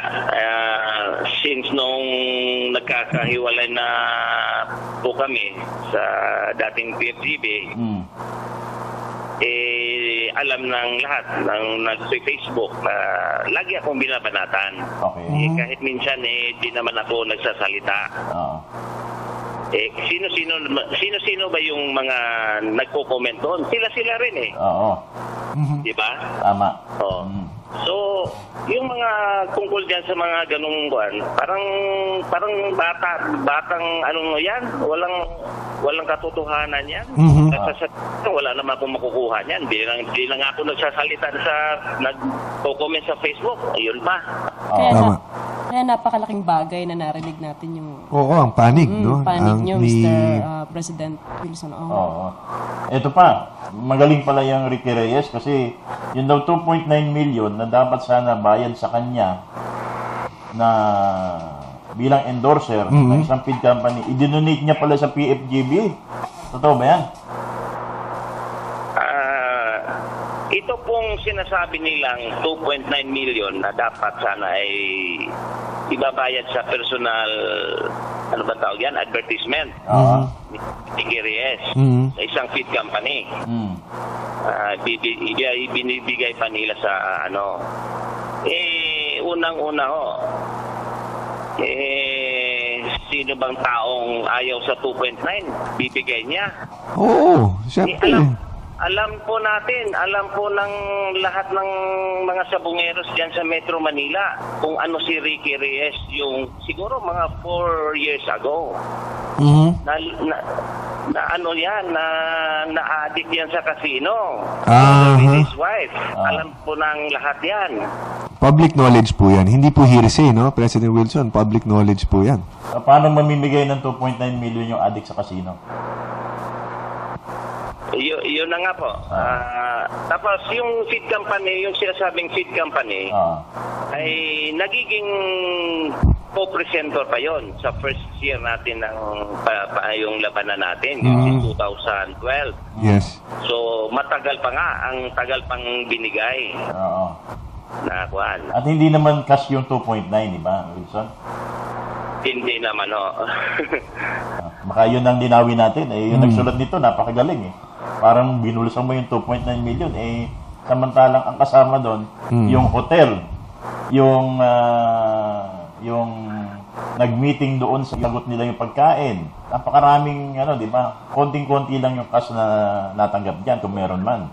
Since nung nagkakahiwalay na po kami sa dating PFGB, alam ng lahat ng nag-Facebook na lagi akong binabanatan. Kahit minsan di naman ako nagsasalita. Sino ba yung mga nagko-comment doon? Sila rin Oo. Di ba? Tama. So, yung mga tungkol diyan sa mga ganung buwan, parang batang ano yan, walang katotohanan yan. Wala naman akong makukuha niyan. Di lang ako nagsasalita nagko-comment sa Facebook. Ayun pa. Kaya napakalaking bagay na narinig natin yung... Oo, ang panig, no? Panig niyo, Mr. President Wilson. Oo. Ito pa, magaling pala yung Ricky Reyes kasi yun daw 2.9 million na dapat sana bayad sa kanya na bilang endorser ng isang feed company, i-donate niya pala sa PFGB. Totoo ba yan? Ito pong sinasabi nilang 2.9 million na dapat sana ay ibabayad sa personal, ano ba tawag yan? Advertisement. Ricky Reyes. Sa isang feed company. Binibigay pa nila sa ano. Unang-una ho. Sino bang taong ayaw sa 2.9? Bibigay niya. Oo, syempre. Alam po ng lahat ng mga sabungeros diyan sa Metro Manila kung ano si Ricky Reyes yung siguro mga 4 years ago. Na ano yan, na addict yan sa casino. With his wife. Alam po ng lahat yan. Public knowledge po yan. Hindi po hearsay, no? President Wilson, public knowledge po yan. Paano mamimigay ng 2.9 million yung addict sa casino? Yun na nga po. Tapos yung feed company, yung sinasabing feed company, ay nagiging co-presenter pa yon sa first year natin ng yung labanan natin, yung 2012. Yes. So matagal pa nga, ang tagal pang binigay. Na kuan. At hindi naman cash yung 2.9, di ba, Wilson? Hindi naman, baka yun ang dinawin natin. Yung nagsulat nito, napakagaling Parang binulsan mo yung 2.9 million. Samantalang ang kasama doon, yung hotel, yung nag-meeting doon sa sagot nila yung pagkain. Napakaraming, di ba? Konting-konti lang yung cash na natanggap dyan kung meron man.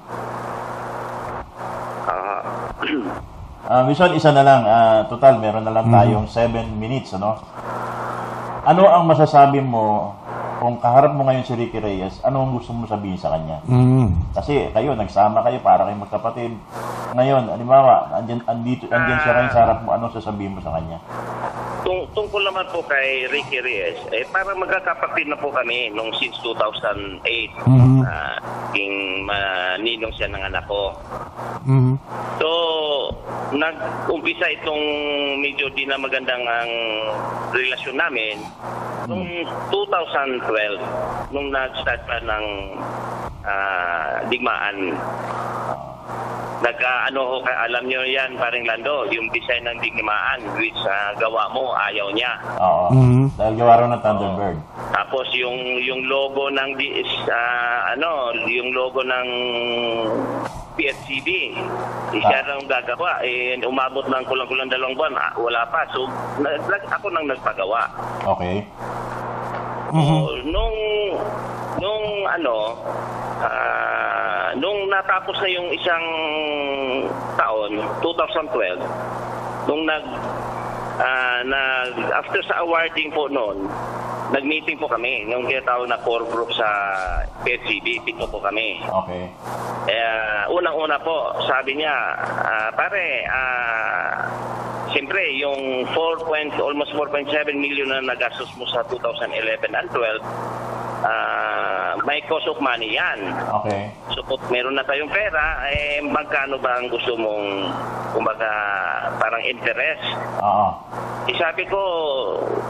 Wilson, isa na lang. Total, meron na lang tayong 7 minutes, Ano ang masasabi mo kung kaharap mo ngayon si Ricky Reyes, ano ang gusto mo sabihin sa kanya? Kasi kayo, nagsama kayo para kayong magkapatid. Ngayon, halimbawa, andyan siya kayo sa harap mo, anong sasabihin mo sa kanya? Tungkol naman po kay Ricky Reyes, para magkakapatid na po kami nung since 2008. Ninong siya ng anak ko. So, nag-umpisa itong medyo di na magandang ang relasyon namin noong 2012, nung nag-start pa ng digmaan. Alam nyo yan, paring Lando, yung design ng digmaan, which gawa mo, ayaw niya. Oo. Dahil gawa rin ng Thunderbird. Tapos yung logo ng yung logo ng PFCB, siya lang gagawa. Umabot ng kulang-kulang 2 buwan, wala pa. So, ako nang nagpagawa. Okay. Nung natapos na yung isang taon, 2012, nung after sa awarding po noon, nag-meeting po kami, nung tinatawag na core group sa PFCB, 7 po kami. Okay. Unang-una po, sabi niya, siyempre, yung almost 4.7 million na nagastos mo sa 2011 and 12, may cost of money yan. Okay. So, kung meron na tayong pera, magkano ba ang gusto mong, kumbaga, parang interest? Sabi ko,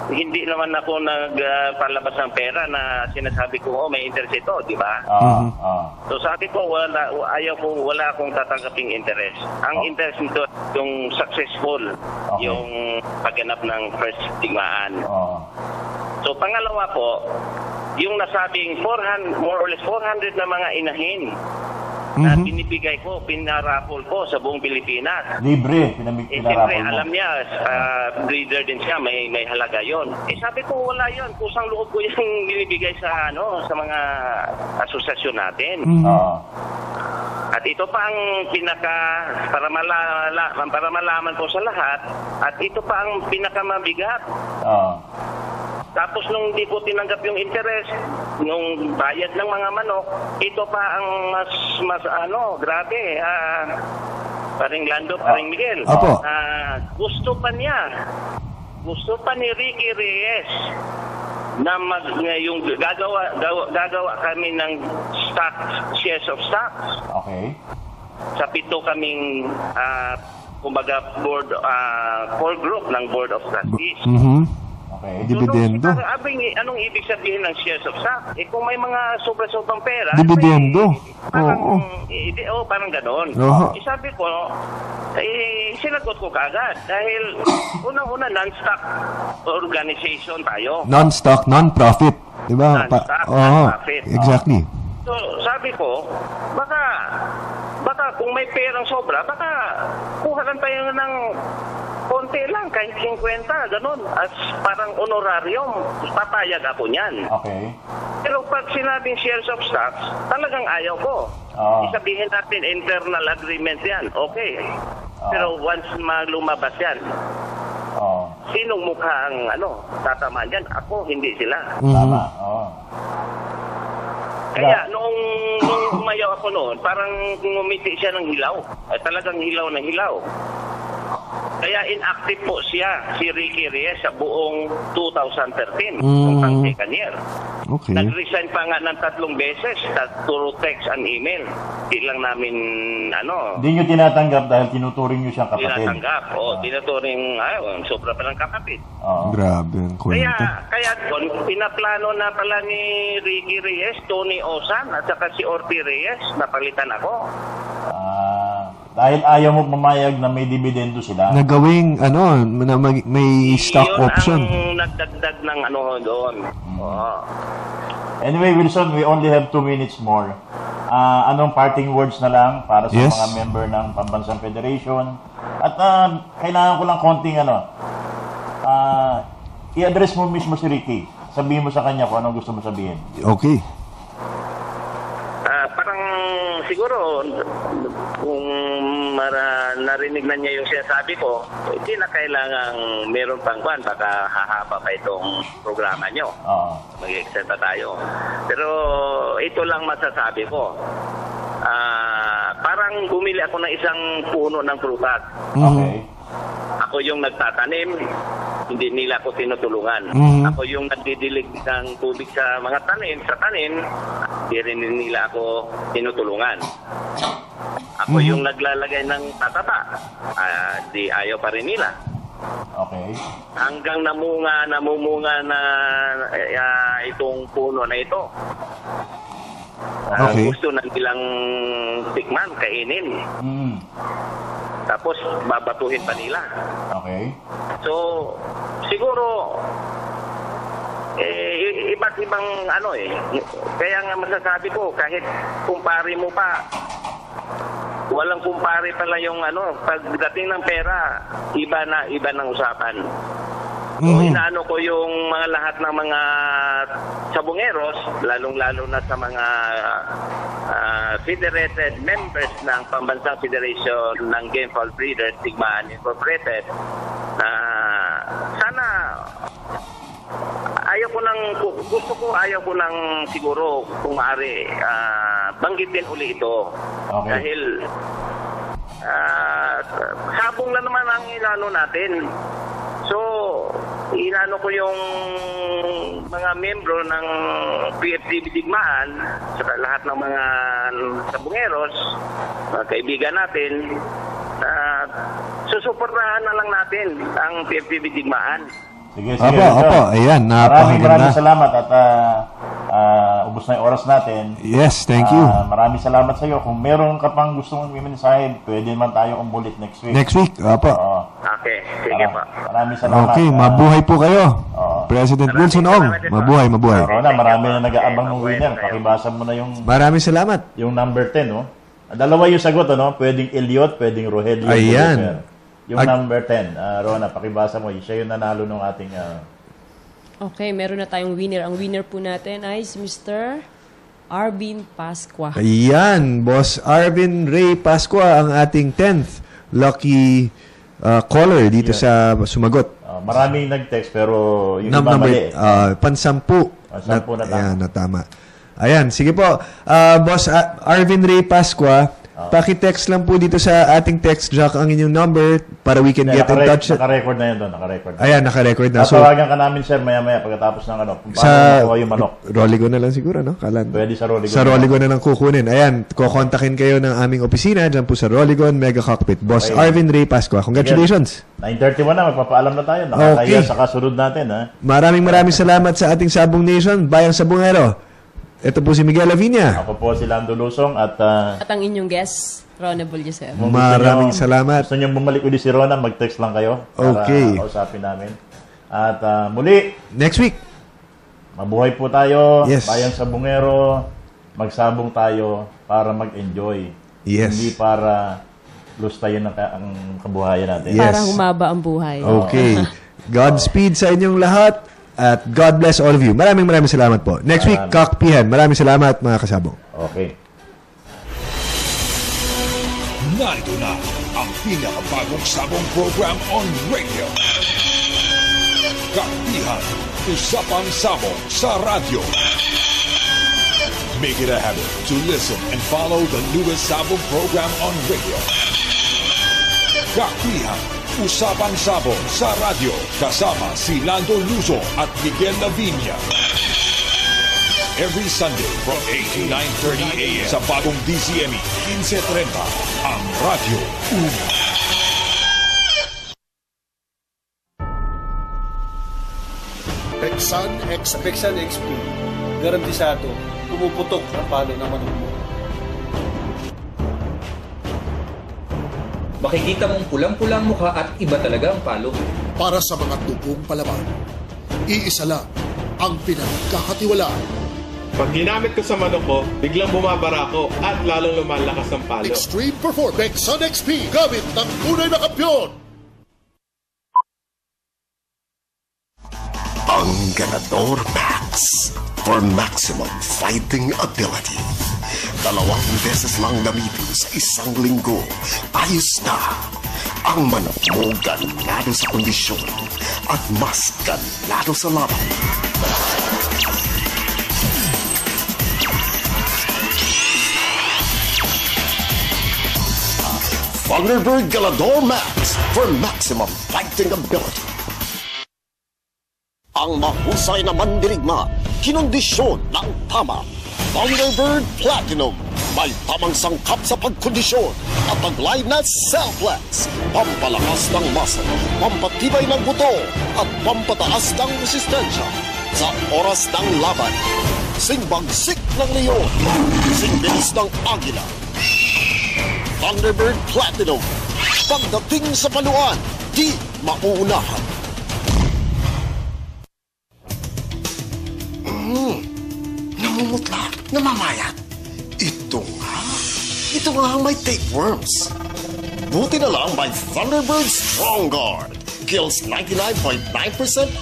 hindi naman ako nagpalabas ng pera na sinasabi ko, may interest ito, di ba? So, sabi ko, wala akong tatanggaping interest. Ang interest nito, yung successful, yung pagganap ng first digmaan. So, pangalawa po, yung nasabing more or less 400 na mga inahin na binibigay ko, pinarapol ko sa buong Pilipinas. Libre, pinarapol siyempre, mo. alam niya, breeder din siya, may halaga yon. Sabi ko, wala yon. Kusang loob ko yung binibigay sa mga asosasyon natin. At ito pa ang para malaman po sa lahat, at ito pa ang pinakamabigat. Tapos nung di po tinanggap yung interest, nung bayad ng mga manok, ito pa ang mas grabe. Paring Lando, paring Miguel. Gusto pa ni Ricky Reyes na yung gagawa kami ng shares of stocks. Okay. Sa 7 kaming kumbaga core group ng Board of Trustees. Okay. Dividendo. So, anong ibig sabihin ng shares of stock? Kung may mga sobra-sobrang pera, dividendo. Parang ganon. Sabi ko, sinagot ko kagad. Dahil unang-una, non-stock organization tayo. Non-stock, non-profit. Diba? Non-stock, non-profit. Exactly. So, sabi ko, baka kung may perang sobra, baka kuha lang tayo ng konti lang, kahit 50, ganun. As parang honorarium, papayag ako niyan. Okay. Pero pag sinabing shares of stocks, talagang ayaw ko. Isabihin natin, internal agreement yan. Okay. Pero once lumabas yan, sinong mukha ang tatamaan yan? Ako, hindi sila. Tama. Kaya, nung umayaw ako noon, parang ngumiti siya ng hilaw. Talagang hilaw na hilaw. Kaya inactive po siya, si Ricky Reyes, sa buong 2013, nung pang-second year. Okay. Nag-resign pa nga ng 3 beses, through text and email. Di lang namin, Hindi nyo tinatanggap dahil tinuturing nyo siyang kapatid. Tinatanggap, tinuturing, sobra pa ng kapatid. Grabe ang kwento. Kaya pinaplano na pala ni Ricky Reyes, Tony Osan, at saka si Orti Reyes, napalitan ako. Dahil ayaw mo pumayag na may dividendo sila. Nagawing, na may stock option. Yun ang nagdagdag ng doon. Anyway, Wilson, we only have 2 minutes more. Anong parting words na lang para sa mga member ng Pambansang Federation? At kailangan ko lang konting i-address mo mismo si Ricky. Sabihin mo sa kanya kung anong gusto mo sabihin. Okay. Parang siguro kung narinig na niya yung sinasabi ko, hindi na kailangang meron pang baka hahaba pa itong programa nyo. Mag-extend pa tayo. Pero ito lang masasabi ko. Parang bumili ako ng isang puno ng prutas. Okay. Ako yung nagtatanim, hindi nila ako tinutulungan. Ako yung nagdidilig ng tubig sa mga tanim, hindi rin nila ako tinutulungan. Ako yung naglalagay ng tataba, di ayaw pa rin nila. Okay. Hanggang namumunga na itong puno na ito. Okay. Gusto na nilang tikman, kainin. Tapos babatuhin pa nila. Okay. So, siguro iba't ibang kaya nga masasabi ko, kahit kumpare mo pa, walang kumpare pala yung pagdating ng pera, iba ng usapan. So, inaano ko yung mga lahat ng mga sabungeros, lalong-lalo na sa mga federated members ng Pambansang Federation ng Game Fowl Breeders, Tigmaan Incorporated, sana ayaw ko nang siguro kung maaari banggitin uli ito. Okay. Dahil sabong na naman ang inano natin. So, inano ko yung mga membro ng PFDB Digmaan, sa lahat ng mga sabungeros, mga kaibigan natin, susuportahan na lang natin ang PFDB Digmaan. Sige. Opo, ayan, maraming salamat at ubos na yung oras natin. Yes, thank you. Maraming salamat sa iyo. Kung meron ka pang gustong i-mensahe, pwede man tayo umulit next week. Next week, opo. Okay, sige pa. Maraming salamat. Okay, mabuhay po kayo. President Wilson Ong, mabuhay. Rona, marami na nag-aabang ng winner. Pakibasa mo na yung... Maraming salamat. Yung number 10, Dalawa yung sagot, Pwedeng Eliot, pwedeng Rogelio. Ayan. Yung number 10, Rona, pakibasa mo. Siya yung nanalo ng ating... Okay, meron na tayong winner. Ang winner po natin ay si Mr. Arvin Pascua. Ayan, Boss Arvin Ray Pascua, ang ating 10th lucky caller dito sa sumagot. Maraming nag-text pero yung iba Number, mali. Pansampu. Pansampu na tama. Ayan, natama. Ayan, sige po. Boss Arvin Ray Pascua, paki-text lang po dito sa ating text jack ang inyong number para we can get in touch. Naka-record na yun doon. Naka-record. Ayan, naka-record na. Tawagan ka namin, sir, maya-maya pagkatapos ng ano. Kung paano makuha yung manok. Rolligo na lang siguro, no? Kalan. Pwede sa Rolligon. Sa Rolligon na lang kukunin. Ayan, kukontakin kayo ng aming opisina dyan po sa Rolligon Mega Cockpit. Boss Arvin Ray Pascua. Congratulations. 9:31 na, magpapaalam na tayo. Nakakaya sa kasunod natin, ha? Maraming salamat sa ating Sabong Nation, Bayang Sabongero. Ito po si Miguel Lavinia. Ako po si Lando Lusong at ang inyong guest, Rona Bulyasel. Maraming salamat. Gusto nyo bumalik ulit si Rona, mag-text lang kayo para kausapin namin. At muli, next week, mabuhay po tayo, Bayang Sabongero, magsabong tayo para mag-enjoy. Hindi para lustayin ang kabuhayan natin. Para humaba ang buhay. Okay. Godspeed sa inyong lahat. At God bless all of you. Maraming salamat po. Next week, Kakpihan. Maraming salamat, mga kasabong. Okay. Narito na ang pinakabagong sabong program on radio. Kakpihan, Usapang Sabong sa radyo. Make it a habit to listen and follow the newest sabong program on radio. Kakpihan, Usapang Sabong sa radyo. Kasama si Lando Luzo at Miguel Lavinia. Every Sunday from 8 to 9:30 a.m. sa bagong DCME 1530, ang Radyo Uno. Pexan XP. Garantisado. Pumuputok ang palo ng manok mo. Makikita mong pulang-pulang mukha at iba talaga ang palo. Para sa mga tubong palaban, iisa lang ang pinagkakatiwalaan. Pag ginamit ko sa manok ko, biglang bumabara ako at lalong lumalakas ang palo. Extreme Performance Pexan XP, gamit ng tunay na kampiyon. Ang Ganador Max for maximum fighting ability. 2 beses lang gamitin sa isang linggo. Ayos na. Ang manok mo ganado sa kondisyon at mas ganado sa laban. Thunderbird Galador Max for maximum fighting ability. Ang mahusay na mandirigma, kinondisyon ng tama. Thunderbird Platinum, may tamang sangkap sa pagkondisyon at taglay na Cellplex. Pampalakas ng muscle, pampatibay ng buto at pampataas ng resistensya sa oras ng laban. Singbagsik ng leon, singbilis ng agila. Thunderbird Platinum, pagdating sa paluan, di mauunahan. Namumutla, namamayat. Ito nga ang may tapeworms. Buti na lang may Thunderbird Strong Guard. Kills 99.9%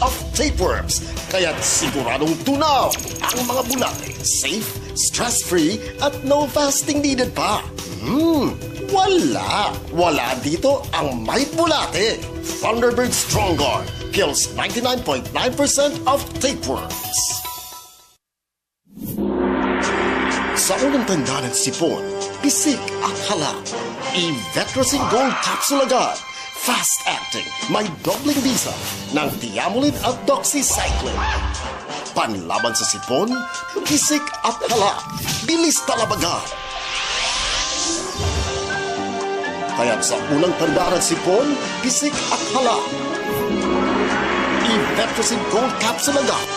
of tapeworms. Kaya't siguradong tunaw ang mga bulate. Safe, stress-free, at no fasting needed pa. Wala dito ang may bulate. Thunderbird Strong Guard. Kills 99.9% of tapeworms. Sa unang tanda ng sipon, pisik at halak. I-Vetracin Gold Capsule agad. Fast-acting, may dobling bisa ng Tiamolid at Doxycycline. Panlaban sa sipon, pisik at halak. Bilis talabagan. Kaya't sa unang tanda ng sipon, pisik at halak. I-Vetracin Gold Capsule agad.